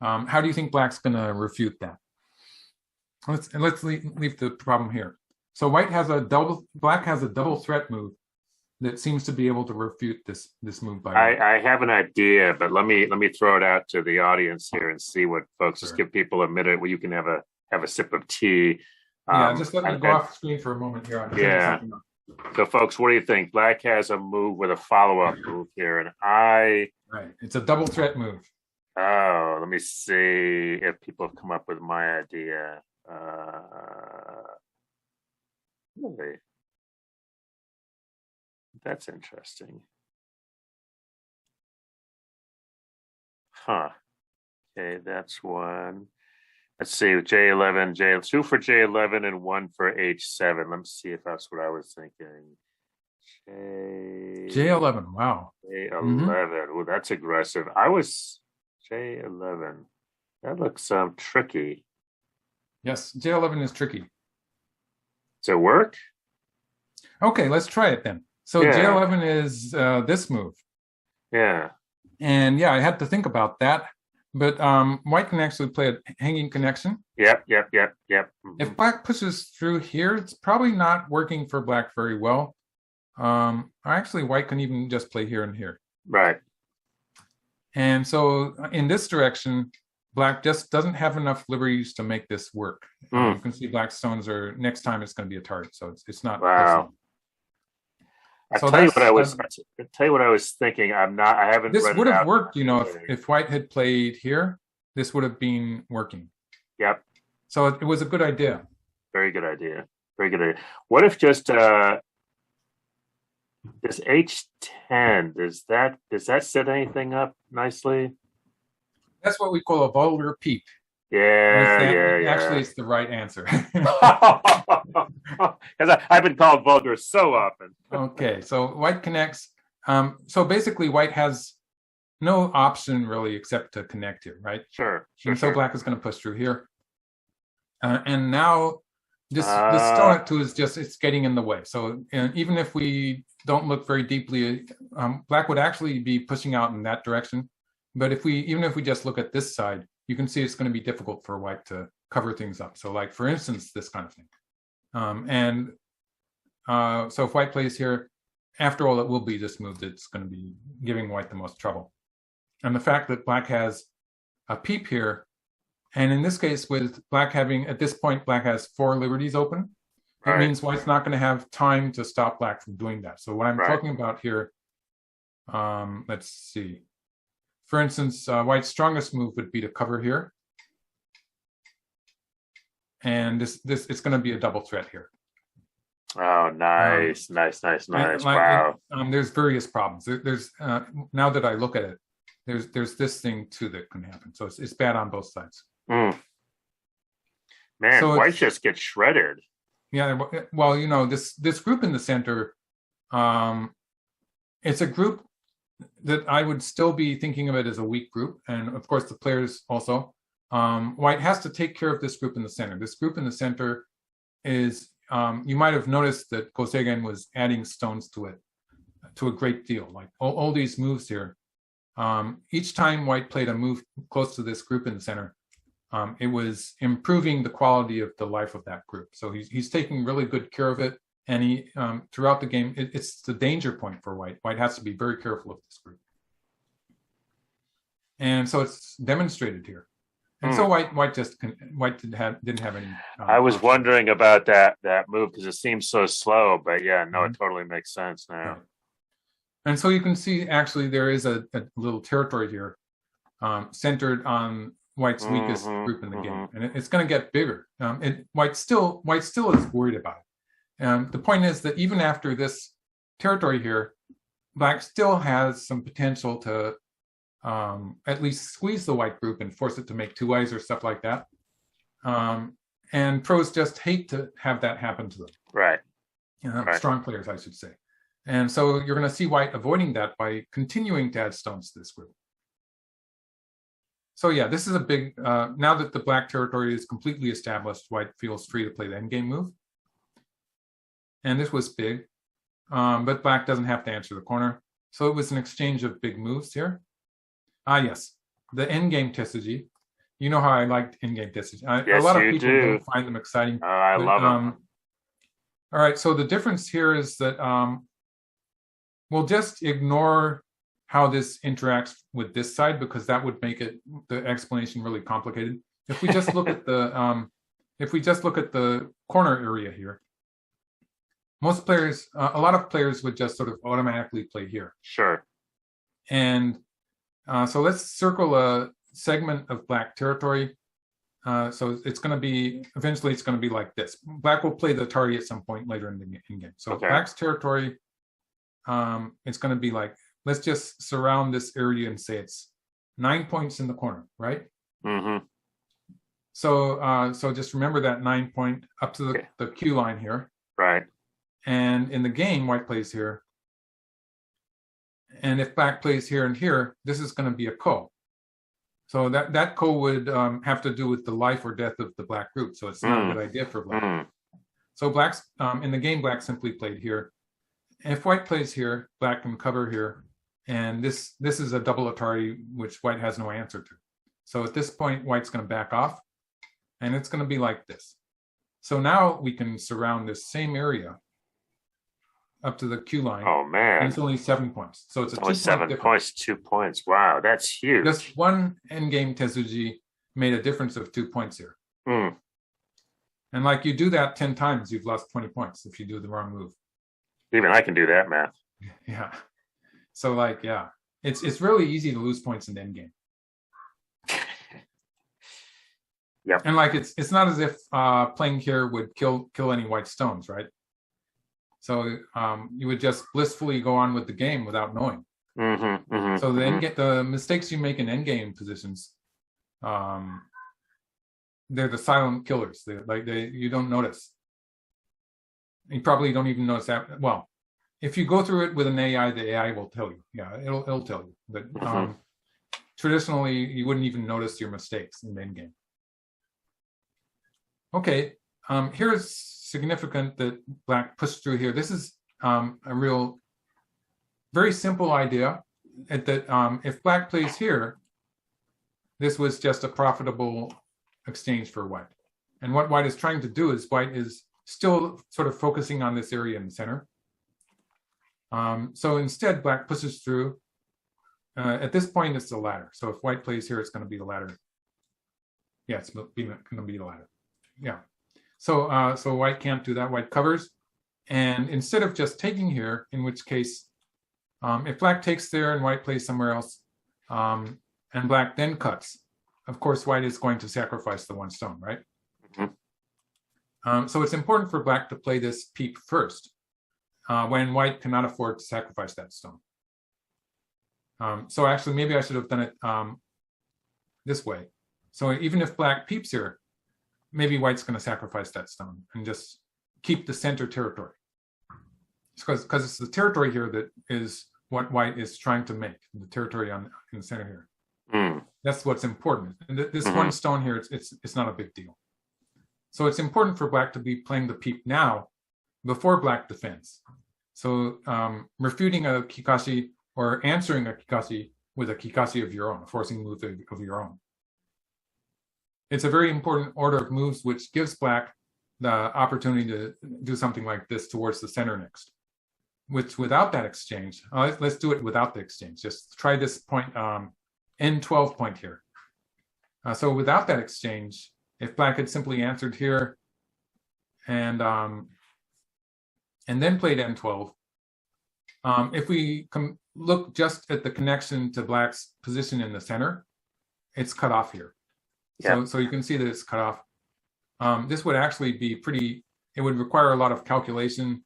how do you think black's going to refute that? Let's leave the problem here. So black has a double threat move that seems to be able to refute this move by white. I have an idea, but let me throw it out to the audience here and see what folks. Sure. Just give people a minute where you can have a sip of tea. Just let me go off screen for a moment here. Yeah. So, folks, what do you think? Black has a move with a follow-up move here, and right, it's a double threat move. Oh, let me see if people have come up with my idea. Really? That's interesting. Huh. Okay, that's one. Let's see, J11, 2 for J11 and 1 for H7. Let me see if that's what I was thinking. J11, wow. J11, oh, that's aggressive. I was J11. That looks tricky. Yes, J11 is tricky. Does it work? Okay, let's try it then. So yeah. J11 is this move. Yeah. And yeah, I had to think about that. But white can actually play a hanging connection. Yep. Mm-hmm. If black pushes through here, it's probably not working for black very well. Actually, white can even just play here and here. Right. And so in this direction, black just doesn't have enough liberties to make this work. You can see black stones are, next time it's going to be a target. So it's not. Wow. I'll tell you what I was thinking. I haven't. This would have worked, if white had played here, this would have been working. Yep. So it was a good idea. Very good idea. What if just this H10, does that set anything up nicely? That's what we call a vulgar peep. Yeah. Actually, it's the right answer. Because I've been called vulgar so often. Okay, so white connects. So basically, white has no option really except to connect here, right? Sure. So black is going to push through here. And now this stone at 2 is it's getting in the way. So even if we don't look very deeply, black would actually be pushing out in that direction. But even if we just look at this side, you can see it's going to be difficult for white to cover things up. So like, for instance, this kind of thing. So if white plays here, after all, it will be this move that's going to be giving white the most trouble. And the fact that black has a peep here, and in this case, with black having, at this point, black has 4 liberties open. It means white's not going to have time to stop black from doing that. So what I'm talking about here, let's see. For instance, white's strongest move would be to cover here. And this it's going to be a double threat here. Oh, nice. Wow. There's various problems. There's now that I look at it, there's this thing too that can happen. So it's bad on both sides. Man, so white just gets shredded. Yeah. Well, this group in the center, it's a group that I would still be thinking of it as a weak group, and of course the players also. White has to take care of this group in the center. This group in the center is, you might have noticed that Seigen was adding stones to it, to a great deal. Like all these moves here, each time white played a move close to this group in the center, it was improving the quality of the life of that group. So he's taking really good care of it. And he throughout the game, it's the danger point for white. White has to be very careful of this group. And so it's demonstrated here. And so white didn't have any. I was wondering about that move because it seems so slow, but yeah, no, it totally makes sense now. Right. And so you can see actually there is a little territory here, centered on white's weakest group in the game, and it's going to get bigger. White still is worried about it. The point is that even after this territory here, black still has some potential to at least squeeze the white group and force it to make 2 eyes or stuff like that. And pros just hate to have that happen to them. Right. Strong players, I should say. And so you're going to see white avoiding that by continuing to add stones to this group. So yeah, this is a big, now that the black territory is completely established, white feels free to play the endgame move. And this was big, but black doesn't have to answer the corner. So it was an exchange of big moves here. Yes, the endgame Tesuji. You know how I liked endgame Tesuji. Yes, a lot of you people do. don't find them exciting. I love them. All right, so the difference here is that we'll just ignore how this interacts with this side, because that would make it the explanation really complicated. If we just look at the corner area here, most players, a lot of players would just sort of automatically play here. Sure. And so let's circle a segment of black territory. So it's going to be, eventually it's going to be like this. Black will play the target at some point later in the game. So okay. Black's territory, it's going to be like, let's just surround this area and say it's 9 points in the corner, right? Mm-hmm. So so just remember that 9 point up to the Q line here. Right. And in the game, white plays here. And if black plays here and here, this is going to be a ko. So that ko would have to do with the life or death of the black group. So it's not a good idea for black. So black's in the game, black simply played here. If white plays here, black can cover here. And this is a double Atari, which white has no answer to. So at this point, white's going to back off. And it's going to be like this. So now we can surround this same area up to the Q line. Oh man! And it's only 7 points, so it's only 7 points. 2 points. Wow, that's huge. Just one endgame Tesuji made a difference of 2 points here. And like you do that 10 times, you've lost 20 points if you do the wrong move. Even I can do that math. Yeah. So like it's really easy to lose points in the endgame. Yep. And like it's not as if playing here would kill any white stones, right? So you would just blissfully go on with the game without knowing. So the mistakes you make in endgame positions, they're the silent killers. You don't notice. You probably don't even notice that. Well, if you go through it with an AI, the AI will tell you. Yeah, it'll tell you. But traditionally, you wouldn't even notice your mistakes in the endgame. Okay, here's significant that black pushed through here. This is a real, very simple idea that if black plays here, this was just a profitable exchange for white. And what white is trying to do is white is still sort of focusing on this area in the center. So instead, black pushes through. At this point, it's the ladder. So if white plays here, it's going to be the ladder. Yeah, it's going to be the ladder. Yeah. So so white can't do that. White covers. And instead of just taking here, in which case, if black takes there and white plays somewhere else, and black then cuts, of course, white is going to sacrifice the one stone, right? So it's important for black to play this peep first, when white cannot afford to sacrifice that stone. So actually, maybe I should have done it this way. So even if black peeps here, maybe white's going to sacrifice that stone and just keep the center territory. Because it's the territory here that is what white is trying to make, the territory in the center here. That's what's important. And this one stone here, it's not a big deal. So it's important for black to be playing the peep now before black defends. So refuting a kikashi or answering a kikashi with a kikashi of your own, a forcing move of your own. It's a very important order of moves which gives black the opportunity to do something like this towards the center next. Which without that exchange, let's do it without the exchange. Just try this point, N12 point here. So without that exchange, if black had simply answered here and then played N12, if we look just at the connection to black's position in the center, it's cut off here. Yep. So you can see that it's cut off. This would actually be it would require a lot of calculation.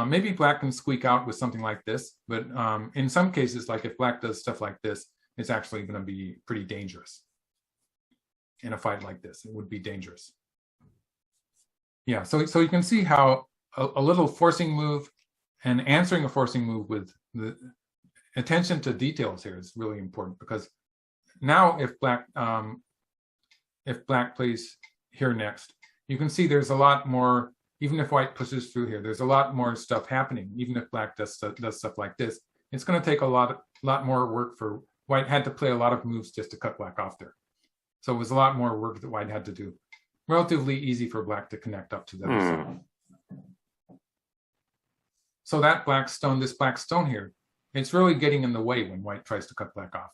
Maybe black can squeak out with something like this, but in some cases, like if black does stuff like this, it's actually going to be pretty dangerous. In a fight like this, it would be dangerous. Yeah, so you can see how a little forcing move and answering a forcing move with the attention to details here is really important, because now if black plays here next, you can see there's a lot more. Even if white pushes through here, there's a lot more stuff happening. Even if black does stuff like this, it's going to take a lot more work for white. Had to play a lot of moves just to cut black off there. So it was a lot more work that white had to do. Relatively easy for black to connect up to the other side. So that this black stone here, it's really getting in the way when white tries to cut black off.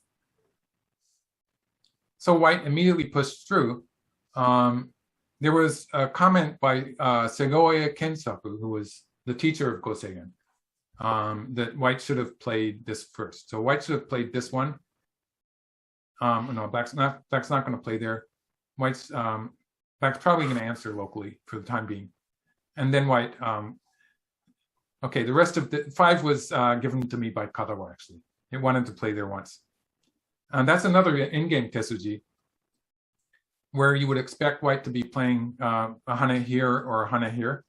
So white immediately pushed through. There was a comment by Segoe Kensaku, who was the teacher of Go Seigen, that white should have played this first. So white should have played this one. No, black's not going to play there. Black's probably going to answer locally for the time being. And then white, okay, the rest of the 5 was given to me by Katawa, actually. It wanted to play there once. And that's another in-game Tesuji, where you would expect white to be playing a hana here or a hana here.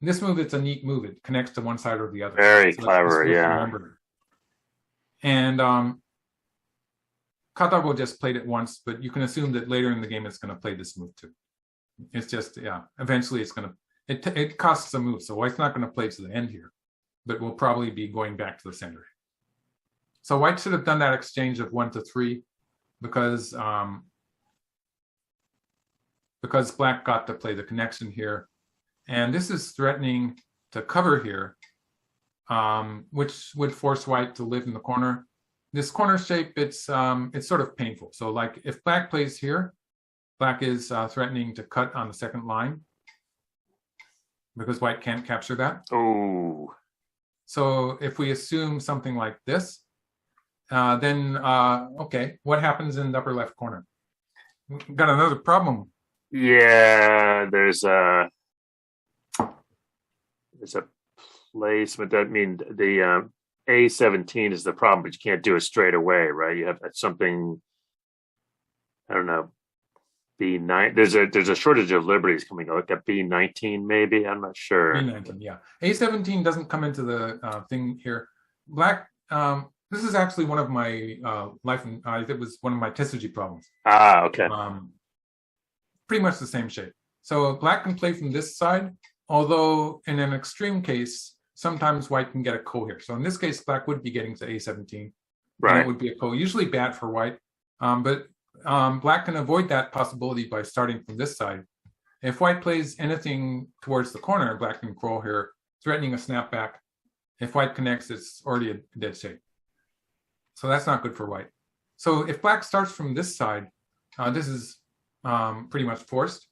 In this move, it's a neat move. It connects to one side or the other. Very clever, yeah. Remember. And Katago just played it once, but you can assume that later in the game it's going to play this move too. It's just, yeah, eventually it's going to, it costs a move, so white's not going to play to the end here, but will probably be going back to the center. So white should have done that exchange of 1 to 3 because black got to play the connection here. And this is threatening to cover here, which would force white to live in the corner. This corner shape, it's sort of painful. So like if black plays here, black is threatening to cut on the second line because white can't capture that. Oh. So if we assume something like this, then, okay, what happens in the upper left corner? We've got another problem. Yeah, there's a placement. I mean, the A17 is the problem, but you can't do it straight away, right? You have something, I don't know, B9. There's a shortage of liberties coming out. Like a B19, maybe. I'm not sure. B19, yeah. A17 doesn't come into the thing here. Black. This is actually one of my it was one of my Tesuji problems. Ah, okay. Pretty much the same shape. So black can play from this side, although in an extreme case, sometimes white can get a ko here. So in this case, black would be getting to A17. Right. It would be a ko, usually bad for white. But black can avoid that possibility by starting from this side. If white plays anything towards the corner, black can crawl here, threatening a snapback. If white connects, it's already a dead shape. So that's not good for white. So if black starts from this side, this is pretty much forced,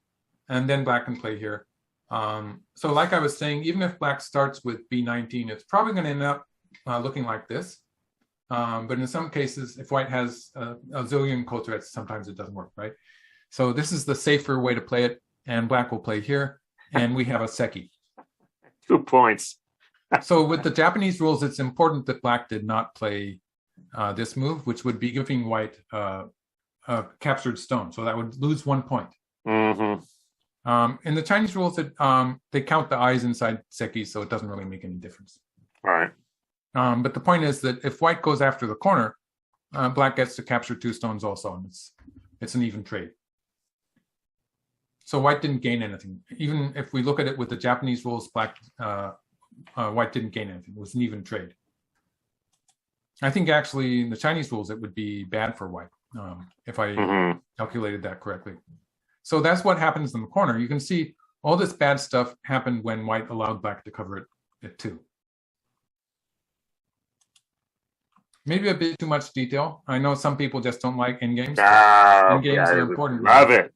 and then black can play here. So like I was saying, even if black starts with B19, it's probably going to end up looking like this. But in some cases, if white has a zillion ko threats, sometimes it doesn't work, right? So this is the safer way to play it, and black will play here, and we have a seki. 2 points. So with the Japanese rules, it's important that black did not play this move, which would be giving white a captured stone. So that would lose 1 point. Mm-hmm. In the Chinese rules, they count the eyes inside seki, so it doesn't really make any difference. All right. But the point is that if white goes after the corner, black gets to capture 2 stones also, and it's an even trade. So white didn't gain anything. Even if we look at it with the Japanese rules, white didn't gain anything. It was an even trade. I think actually in the Chinese rules, it would be bad for white, if I calculated that correctly. So that's what happens in the corner. You can see all this bad stuff happened when white allowed black to cover it too. Maybe a bit too much detail. I know some people just don't like in-games. In-games are important. Love it.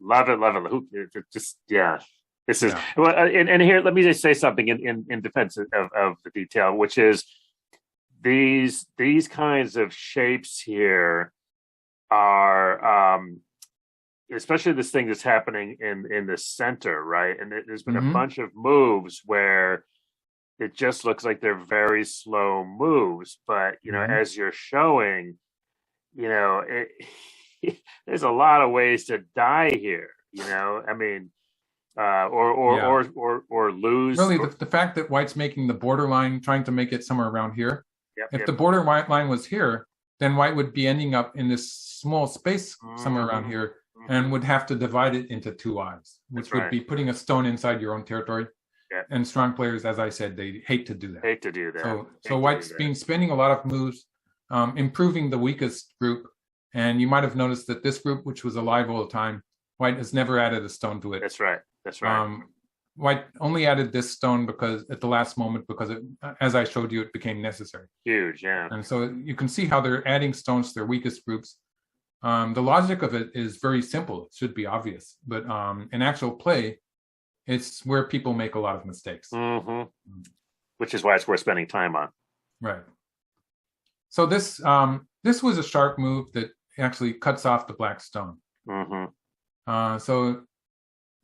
Just, yeah. This is, well, and here, let me just say something in defense of the detail, which is these kinds of shapes here are, especially this thing that's happening in the center, right? And there's been a bunch of moves where it just looks like they're very slow moves, but as you're showing, there's a lot of ways to die here. I mean, or lose. Really, the fact that white's making the borderline, trying to make it somewhere around here. If the border line was here, then white would be ending up in this small space somewhere around here and would have to divide it into two eyes, which would be putting a stone inside your own territory. Yeah. And strong players, as I said, they hate to do that. Hate to do that. So white's been spending a lot of moves, improving the weakest group. And you might have noticed that this group, which was alive all the time, white has never added a stone to it. That's right. That's right. White only added this stone because at the last moment, because it, as I showed you, it became necessary. Huge, yeah. And so you can see how they're adding stones to their weakest groups. The logic of it is very simple. It should be obvious. But in actual play, it's where people make a lot of mistakes. Which is why it's worth spending time on. Right. So this was a sharp move that actually cuts off the black stone.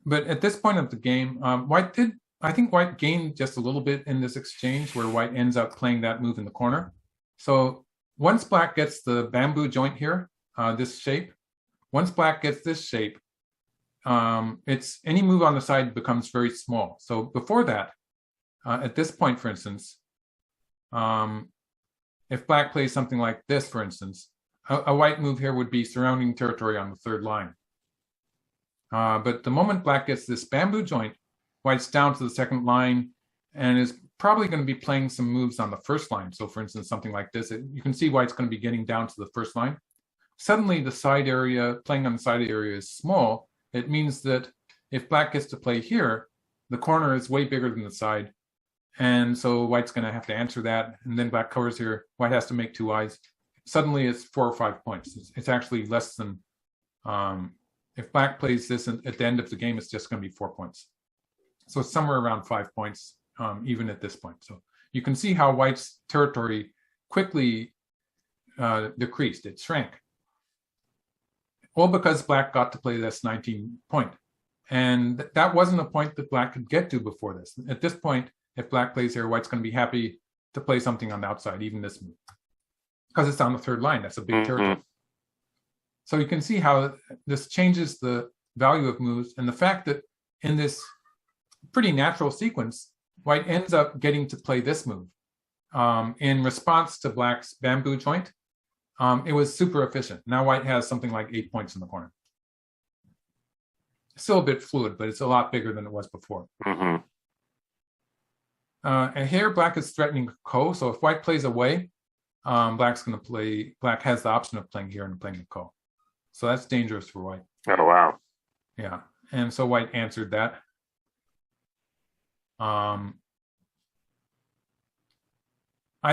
But at this point of the game, I think white gained just a little bit in this exchange where white ends up playing that move in the corner. So once black gets the bamboo joint here, this shape, once black gets this shape, it's any move on the side becomes very small. So before that, at this point, for instance, if black plays something like this, for instance, a white move here would be surrounding territory on the third line. But the moment black gets this bamboo joint, white's down to the second line and is probably going to be playing some moves on the first line. So for instance, something like this, you can see white's going to be getting down to the first line. Suddenly the side area, playing on the side area is small. It means that if black gets to play here, the corner is way bigger than the side. And so white's going to have to answer that. And then black covers here. White has to make two eyes. Suddenly it's 4 or 5 points. It's actually less than, if black plays this at the end of the game, it's just going to be 4 points. So it's somewhere around 5 points, even at this point. So you can see how white's territory quickly decreased. It shrank. All because black got to play this 19 point. And that wasn't a point that black could get to before this. At this point, if black plays here, white's going to be happy to play something on the outside, even this move. Because it's on the third line. That's a big territory. So you can see how this changes the value of moves, and the fact that in this pretty natural sequence, white ends up getting to play this move. In response to black's bamboo joint, it was super efficient. Now white has something like 8 points in the corner. Still a bit fluid, but it's a lot bigger than it was before. And here black is threatening ko, so if white plays away, black has the option of playing here and playing the ko. So that's dangerous for white. Oh, wow. Yeah, and so white answered that. I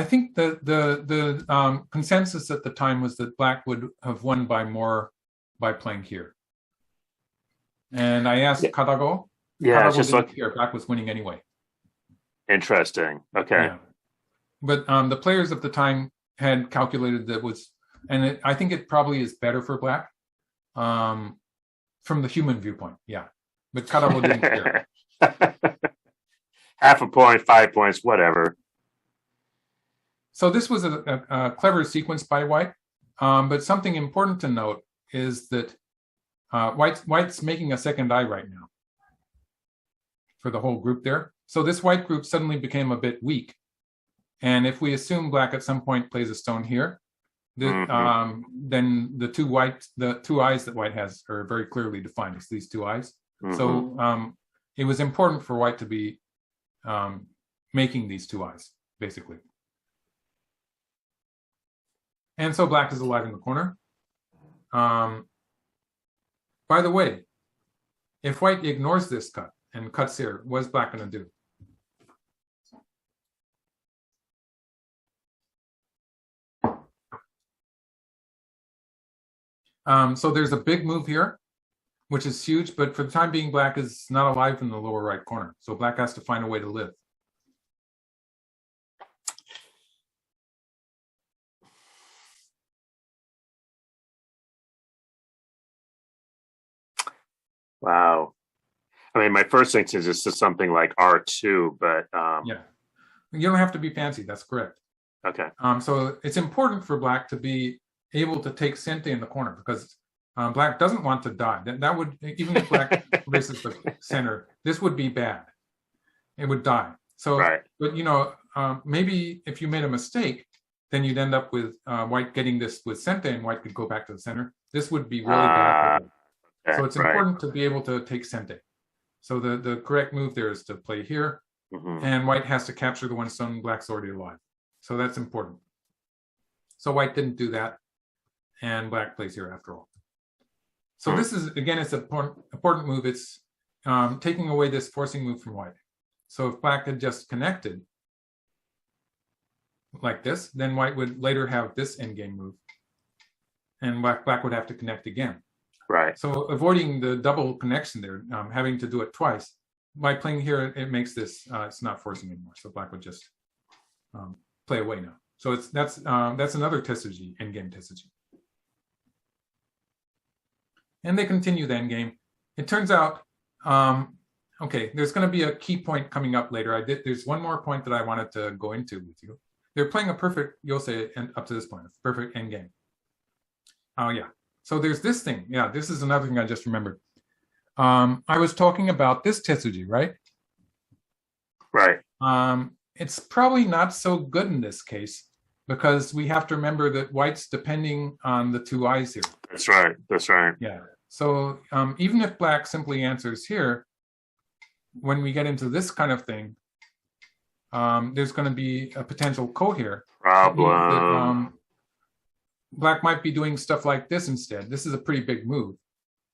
think the consensus at the time was that black would have won by more by playing here. And I asked Katago. Yeah, it's just like here. Black was winning anyway. Interesting. Okay. Yeah. But the players of the time had calculated that was, and I think it probably is better for black from the human viewpoint. Yeah. But Katago didn't care. Half a point, 5 points, whatever. So this was a clever sequence by white. But something important to note is that white's making a second eye right now for the whole group there. So this white group suddenly became a bit weak. And if we assume black at some point plays a stone here, then the two eyes that white has are very clearly defined. It's these two eyes. So it was important for white to be making these two eyes, basically. And so black is alive in the corner. By the way, if white ignores this cut and cuts here, what is black going to do? So there's a big move here, which is huge, but for the time being, black is not alive in the lower right corner. So black has to find a way to live. Wow. I mean, my first instinct is just something like R2, but... Yeah. You don't have to be fancy. That's correct. Okay. So it's important for black to be able to take Sente in the corner because black doesn't want to die. That would, even if black races the center, this would be bad. It would die. So, but maybe if you made a mistake, then you'd end up with white getting this with Sente, and white could go back to the center. This would be really bad. Okay, so it's important to be able to take Sente. So the correct move there is to play here, and white has to capture the one stone black's already alive. So that's important. So white didn't do that, and black plays here after all. So this is, again, it's an important move. It's taking away this forcing move from white. So if black had just connected like this, then white would later have this endgame move, and black would have to connect again. Right. So avoiding the double connection there, having to do it twice, by playing here, it makes this, it's not forcing anymore. So black would just play away now. So that's another tesuji, endgame tesuji. And they continue the endgame. It turns out, okay, there's going to be a key point coming up later. There's one more point that I wanted to go into with you. They're playing a perfect yosei up to this point, a perfect endgame. Oh yeah. So there's this thing. Yeah, this is another thing I just remembered. I was talking about this tesuji, right? Right. It's probably not so good in this case because we have to remember that white's depending on the two eyes here. That's right. That's right. Yeah. So even if black simply answers here, when we get into this kind of thing, there's going to be a potential ko here. Problem. Black might be doing stuff like this instead. This is a pretty big move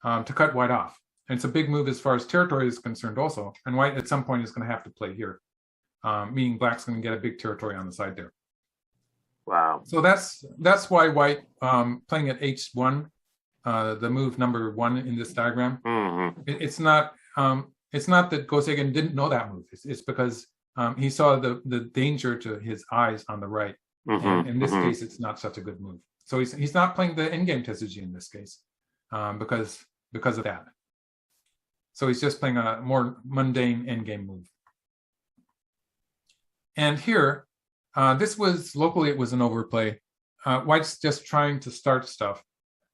to cut white off. And it's a big move as far as territory is concerned also. And white at some point is going to have to play here, meaning black's going to get a big territory on the side there. Wow. So that's why white playing at h1, the move number 1 in this diagram. It's not that Go Seigen didn't know that move. It's because he saw the danger to his eyes on the right. And in this case, it's not such a good move. So he's not playing the endgame tesuji in this case because of that. So he's just playing a more mundane endgame move. And here, this was locally, it was an overplay. White's just trying to start stuff.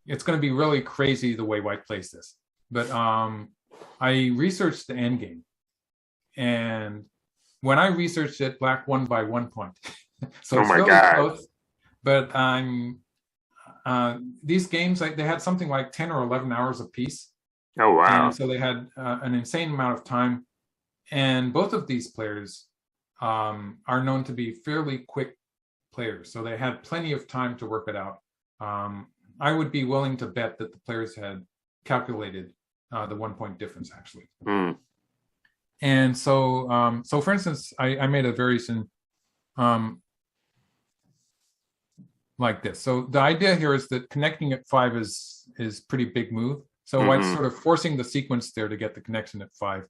It's going to be really crazy the way white plays this. But I researched the endgame. And when I researched it, black won by 1 point. So it's really close. But these games, they had something like 10 or 11 hours apiece. Oh, wow. And so they had an insane amount of time. And both of these players are known to be fairly quick players. So they had plenty of time to work it out. I would be willing to bet that the players had calculated the 1 point difference, actually. And so, so for instance, I made a variation like this. So the idea here is that connecting at 5 is pretty big move. So white's sort of forcing the sequence there to get the connection at 5.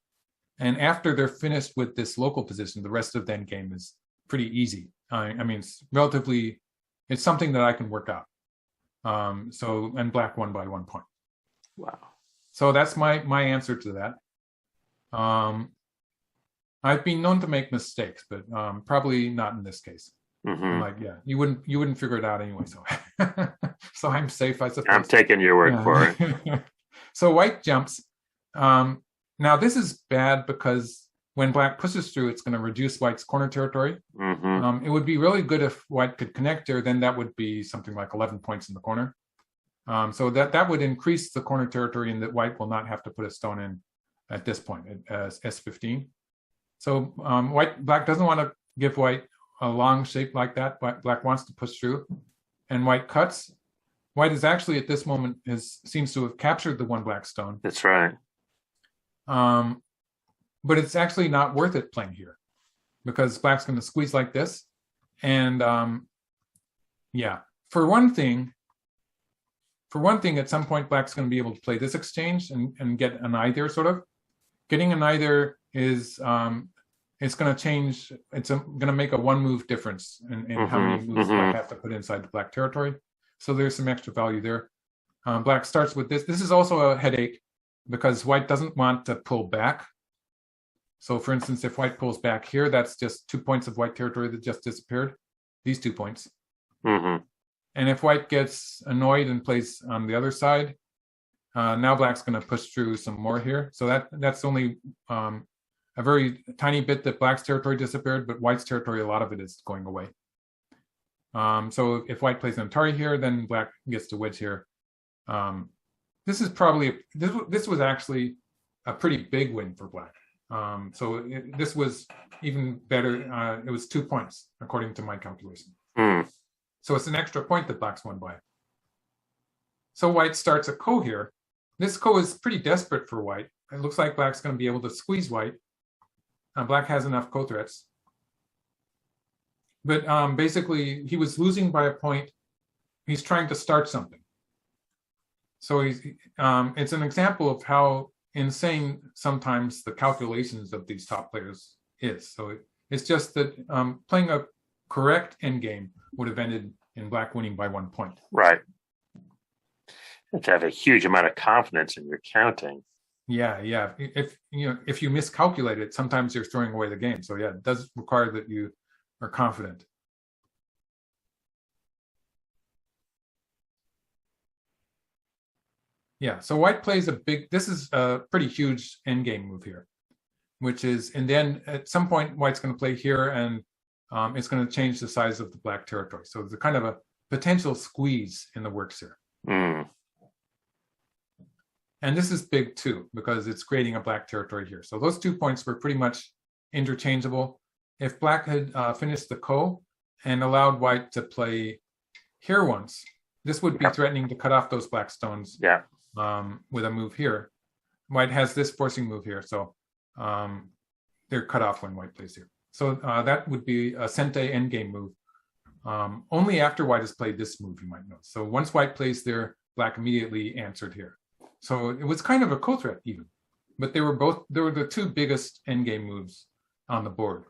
And after they're finished with this local position, the rest of the endgame is pretty easy. I mean, it's relatively, it's something that I can work out. And black won by 1 point. Wow. So that's my answer to that. I've been known to make mistakes, but probably not in this case. Like, yeah, you wouldn't figure it out anyway. So, so I'm safe, I suppose. I'm taking your word for it. So white jumps. Now this is bad because when black pushes through, it's going to reduce white's corner territory. It would be really good if white could connect here. Then that would be something like 11 points in the corner. So that would increase the corner territory, and that white will not have to put a stone in at this point as S15. So black doesn't want to give white a long shape like that. Black wants to push through, and white cuts. White is actually at this moment seems to have captured the 1 black stone. That's right. But it's actually not worth it playing here because black's going to squeeze like this. And yeah, for one thing, at some point, black's going to be able to play this exchange and get an eye there, sort of. Getting an eye there is, it's going to change, it's going to make a 1 move difference in how many moves black have to put inside the black territory. So there's some extra value there. Black starts with this. This is also a headache because white doesn't want to pull back. So for instance, if white pulls back here, that's just 2 points of white territory that just disappeared. These 2 points. And if white gets annoyed and plays on the other side, now black's going to push through some more here. So that's only a very tiny bit that black's territory disappeared, but white's territory, a lot of it is going away. So if white plays an Atari here, then black gets to wedge here. This is probably this was actually a pretty big win for black. This was even better. It was 2 points according to my calculation. So it's an extra point that black's won by. So white starts a ko here. This ko is pretty desperate for white. It looks like black's going to be able to squeeze white. Black has enough ko threats. But basically, he was losing by a point. He's trying to start something. So it's an example of how insane sometimes the calculations of these top players is. So it's just that playing a correct endgame would have ended in black winning by 1 point. Right. You have to have a huge amount of confidence in your counting. Yeah. If you miscalculate it, sometimes you're throwing away the game. So yeah, it does require that you are confident. Yeah, so white plays this is a pretty huge endgame move here, which is, and then at some point, white's going to play here, and it's going to change the size of the black territory. So there's a kind of a potential squeeze in the works here. And this is big too, because it's creating a black territory here. So those 2 points were pretty much interchangeable. If black had finished the ko and allowed white to play here once, this would be threatening to cut off those black stones. Yeah. With a move here. White has this forcing move here, so they're cut off when white plays here. So that would be a sente endgame move. Only after white has played this move, you might know. So once white plays there, black immediately answered here. So it was kind of a ko threat even, but they were the two biggest endgame moves on the board,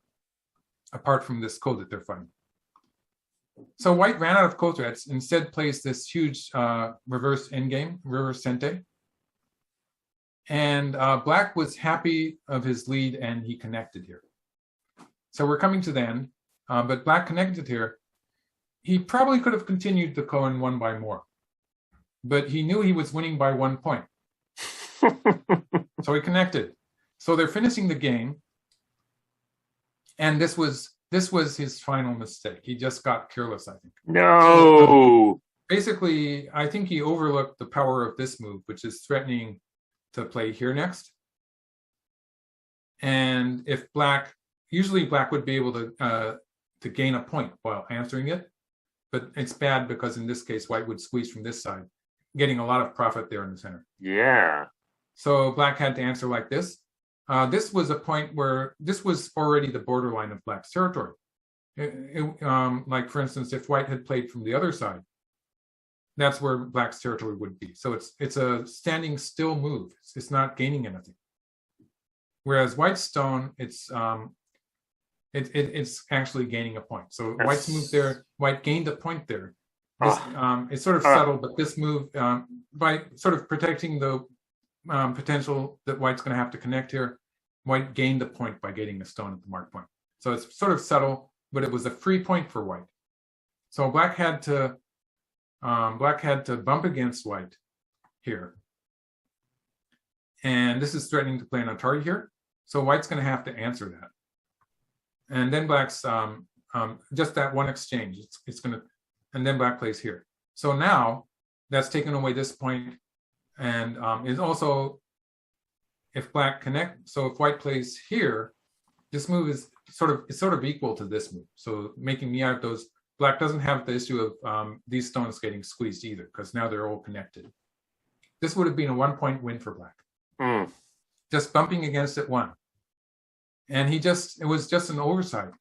apart from this ko that they're fighting. So white ran out of ko threats, instead plays this huge reverse endgame, reverse sente. And black was happy of his lead and he connected here. So we're coming to the end, but black connected here. He probably could have continued the ko and won by more, but he knew he was winning by 1 point. So he connected. So they're finishing the game. And this was his final mistake. He just got careless, I think. No. Basically, I think he overlooked the power of this move, which is threatening to play here next. And if usually black would be able to gain a point while answering it, but it's bad because in this case, white would squeeze from this side, getting a lot of profit there in the center. Yeah. So black had to answer like this. This was a point where this was already the borderline of black's territory. Like, for instance, if white had played from the other side, that's where black's territory would be. So it's a standing still move. It's not gaining anything. Whereas white's stone, it's actually gaining a point. So white's move there, white gained a point there. This, it's sort of subtle, but this move, by sort of protecting the potential that white's going to have to connect here, white gained a point by getting a stone at the mark point. So it's sort of subtle, but it was a free point for white. So black had to bump against white here, and this is threatening to play an Atari here. So white's going to have to answer that, and then black's just that one exchange. It's going to, and then black plays here. So now that's taken away this point. And it's also, if black connect, so if white plays here, this move is sort of equal to this move. So making me out of those, black doesn't have the issue of these stones getting squeezed either, because now they're all connected. This would have been a 1 point win for black. Just bumping against it won. And it was just an oversight.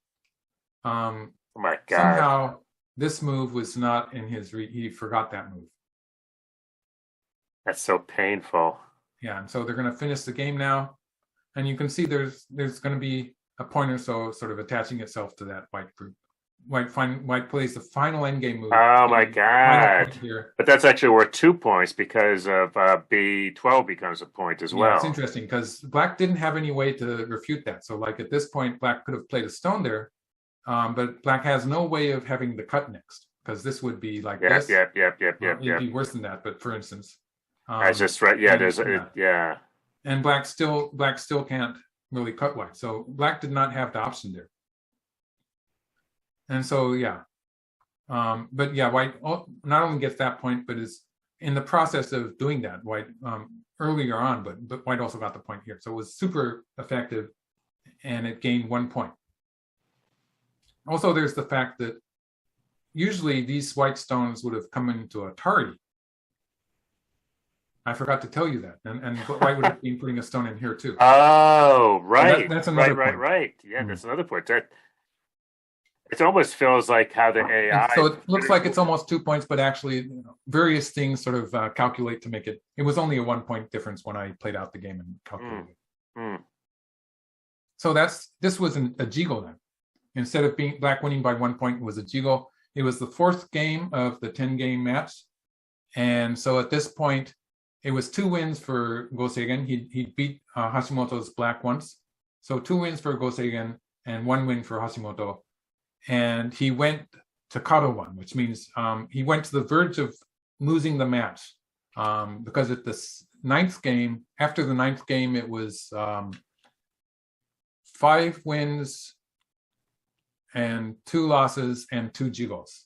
Oh my God. Somehow this move was not in his he forgot that move. That's so painful. Yeah, and so they're going to finish the game now, and you can see there's going to be a point or so sort of attaching itself to that white group. White plays the final endgame move. Oh my God! But that's actually worth 2 points because of B12 becomes a point as well. It's interesting because black didn't have any way to refute that. So like at this point, black could have played a stone there, but black has no way of having the cut next because this would be like this. Yep. It'd be worse than that. But for instance. That's just right. Yeah, And black still can't really cut white. So black did not have the option there. And so But yeah, White not only gets that point, but is in the process of doing that. White earlier on, but White also got the point here. So it was super effective, and it gained 1 point. Also, there's the fact that usually these white stones would have come into a tari. I forgot to tell you that, and White would have been putting a stone in here too. Oh, right, So that's another point. right. Yeah, that's another point. That it almost feels like how the AI. And so it looks like it's almost 2 points, but actually, various things sort of calculate to make it. It was only a 1 point difference when I played out the game and calculated. So this was a jigo then. Instead of being black winning by 1 point, it was a jigo. It was the 4th game of the 10-game match, and so at this point, it was 2 wins for Go Seigen. He beat Hashimoto's black once, so 2 wins for Go Seigen and 1 win for Hashimoto. And he went to Kado-1, which means he went to the verge of losing the match because at the 9th game, after the 9th game, it was 5 wins and 2 losses and 2 jigos.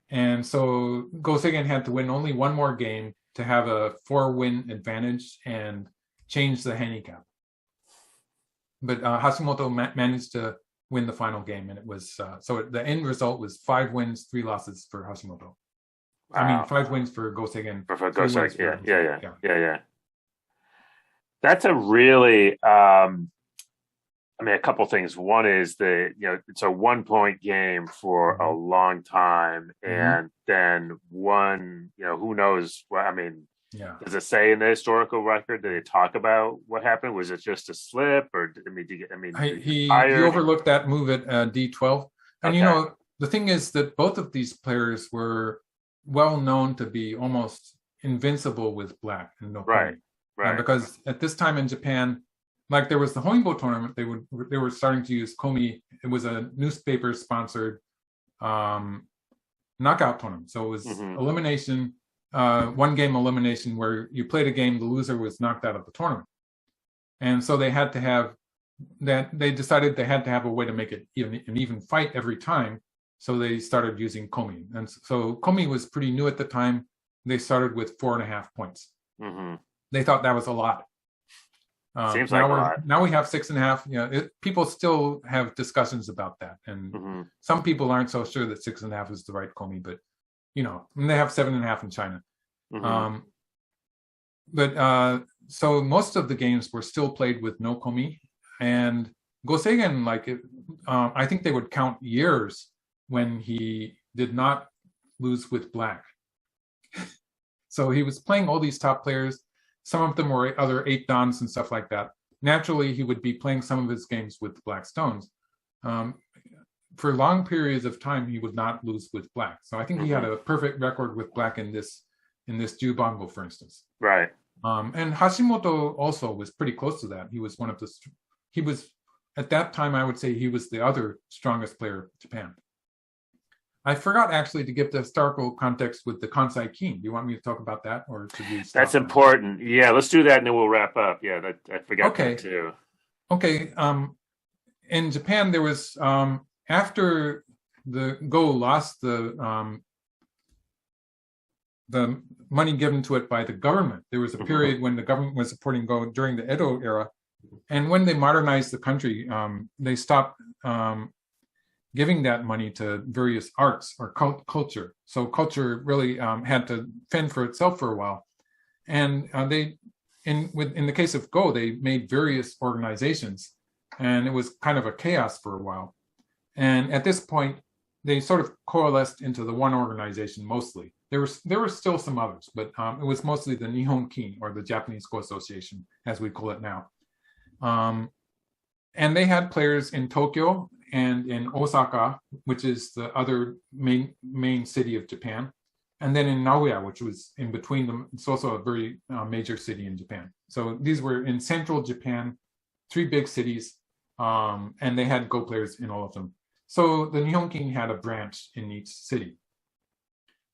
And so Go Seigen had to win only 1 more game to have a 4-win advantage and change the handicap. But Hashimoto managed to win the final game, and it was so the end result was 5 wins, 3 losses for Hashimoto. Wow. I mean, 5 wins for Go Seigen. For Go Seigen, yeah. That's a really, I mean, a couple things. One is it's a 1 point game for a long time, and then one, who knows? Well, I mean, does it say in the historical record? Did they talk about what happened? Was it just a slip, or he overlooked that move at D12, and the thing is that both of these players were well known to be almost invincible with black and no right. Because at this time in Japan, like there was the Hoinbo tournament, they were starting to use komi. It was a newspaper sponsored knockout tournament, so it was elimination, 1 game elimination where you played a game, the loser was knocked out of the tournament, and so they had to have that. They decided they had to have a way to make it an even fight every time, so they started using komi, and so komi was pretty new at the time. They started with 4.5 points. They thought that was a lot. Seems like a lot. Now we have 6.5. People still have discussions about that, and some people aren't so sure that 6.5 is the right komi. But they have 7.5 in China. So most of the games were still played with no komi, and Go Seigen, I think they would count years when he did not lose with black. So he was playing all these top players. Some of them were other 8 dons and stuff like that. Naturally, he would be playing some of his games with black stones. For long periods of time, he would not lose with black. So I think he had a perfect record with black in this Jubango, for instance. Right. And Hashimoto also was pretty close to that. He was at that time, I would say he was the other strongest player of Japan. I forgot actually to give the historical context with the Kansai Kin. Do you want me to talk about that, or should we? That's important. Yeah, let's do that, and then we'll wrap up. Yeah, I forgot that too. Okay. In Japan, there was after the Go lost the money given to it by the government. There was a period when the government was supporting Go during the Edo era, and when they modernized the country, they stopped giving that money to various arts or culture. So culture really had to fend for itself for a while. And in the case of Go, they made various organizations, and it was kind of a chaos for a while. And at this point, they sort of coalesced into the one organization mostly. There were still some others, but it was mostly the Nihon Kin, or the Japanese Go Association, as we call it now. And they had players in Tokyo and in Osaka, which is the other main city of Japan, and then in Nagoya, which was in between them. It's also a very major city in Japan. So these were in central Japan, 3 big cities, and they had Go players in all of them. So the Nihon Kin had a branch in each city.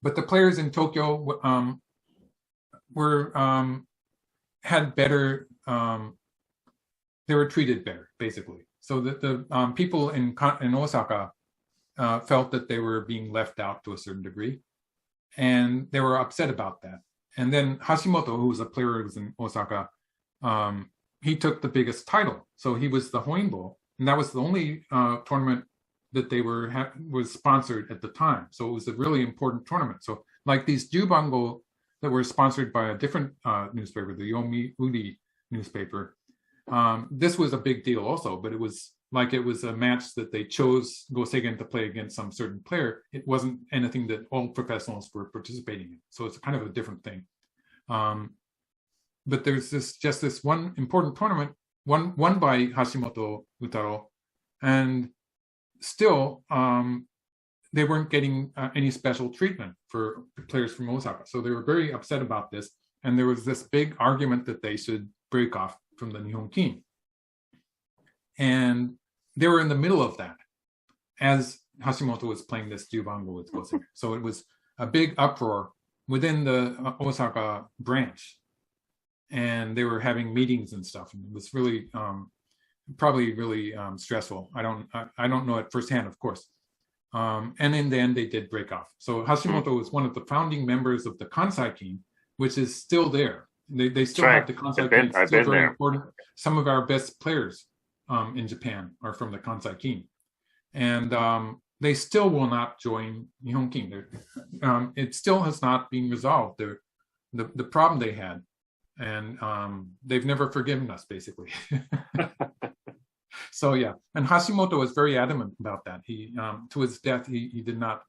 But the players in Tokyo had better, they were treated better, basically. So the people in Osaka felt that they were being left out to a certain degree, and they were upset about that. And then Hashimoto, who was a player who was in Osaka, he took the biggest title. So he was the Hoinbo, and that was the only tournament that they was sponsored at the time. So it was a really important tournament. So like these Jubango that were sponsored by a different newspaper, the Yomiuri newspaper, this was a big deal also, but it was a match that they chose Go Seigen to play against some certain player. It wasn't anything that all professionals were participating in. So it's kind of a different thing. But there's just this one important tournament, won by Hashimoto Utaro, and still they weren't getting any special treatment for players from Osaka. So they were very upset about this. And there was this big argument that they should break off from the Nihon Kin. And they were in the middle of that as Hashimoto was playing this Jubango with Go Seigen. So it was a big uproar within the Osaka branch. And they were having meetings and stuff. And it was really, probably really stressful. I don't know it firsthand, of course. And in the end, they did break off. So Hashimoto was one of the founding members of the Kansai Kin, which is still there. They still have the Kansai Kin. It's still very important. Some of our best players in Japan are from the Kansai Kin. And they still will not join Nihon Kin. It still has not been resolved, the problem they had. And they've never forgiven us, basically. So yeah, and Hashimoto was very adamant about that. He, to his death, he did not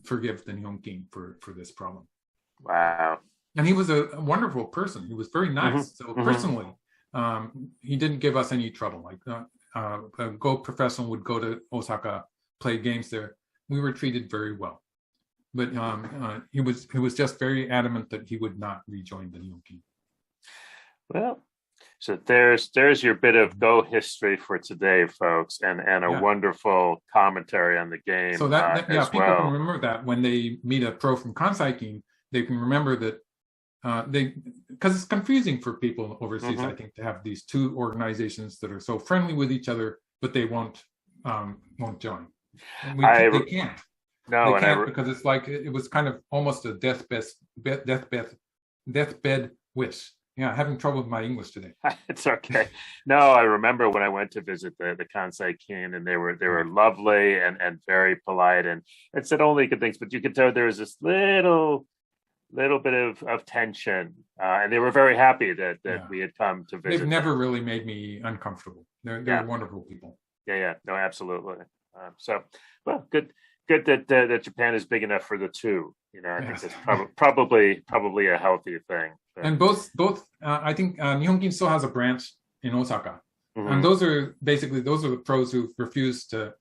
forgive the Nihon Kin for this problem. Wow. And he was a wonderful person. He was very nice. So personally, he didn't give us any trouble. Like a Go professional would go to Osaka, play games there. We were treated very well. But he was just very adamant that he would not rejoin the Nihon Kin. Well, so there's your bit of Go history for today, folks, and a wonderful commentary on the game. So that people can remember that when they meet a pro from Kansai Kin, they can remember that because it's confusing for people overseas, I think, to have these two organizations that are so friendly with each other, but they won't join. They can't. No, they can't because it's like it was kind of almost a deathbed wish. Yeah, having trouble with my English today. It's okay. No, I remember when I went to visit the Kansai Kin, and they were lovely and very polite and said only good things. But you could tell there was this little bit of tension, and they were very happy that we had come to visit. They've never really made me uncomfortable. They're wonderful people. Yeah, no, absolutely. So, well, good that Japan is big enough for the two. You know, I think that's probably a healthy thing. But. And both I think Nihon Kin still has a branch in Osaka, and those are the pros who refuse to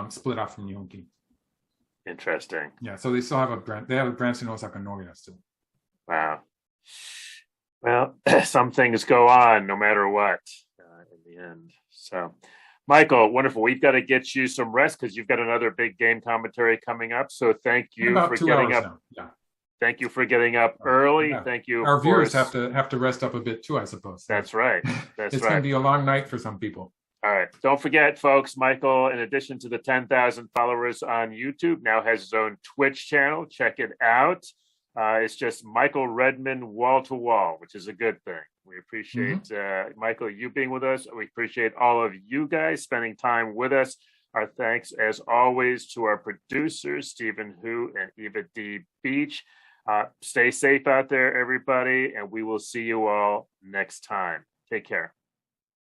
split off from Nihon Kin. Interesting. Yeah, so they still have a branch. They have a branch in Osaka, Noria still. Wow. Well, some things go on no matter what in the end. So. Michael, wonderful. We've got to get you some rest because you've got another big game commentary coming up. So thank you for getting up. Yeah. Thank you for getting up early. Yeah. Thank you. Our viewers have to rest up a bit too, I suppose. That's right. It's going to be a long night for some people. All right. Don't forget, folks, Michael, in addition to the 10,000 followers on YouTube, now has his own Twitch channel. Check it out. It's just Michael Redmond wall to wall, which is a good thing. We appreciate Michael, you being with us. We appreciate all of you guys spending time with us. Our thanks, as always, to our producers, Stephen Hu and Eva-Dee Beech. Stay safe out there, everybody, and we will see you all next time. Take care.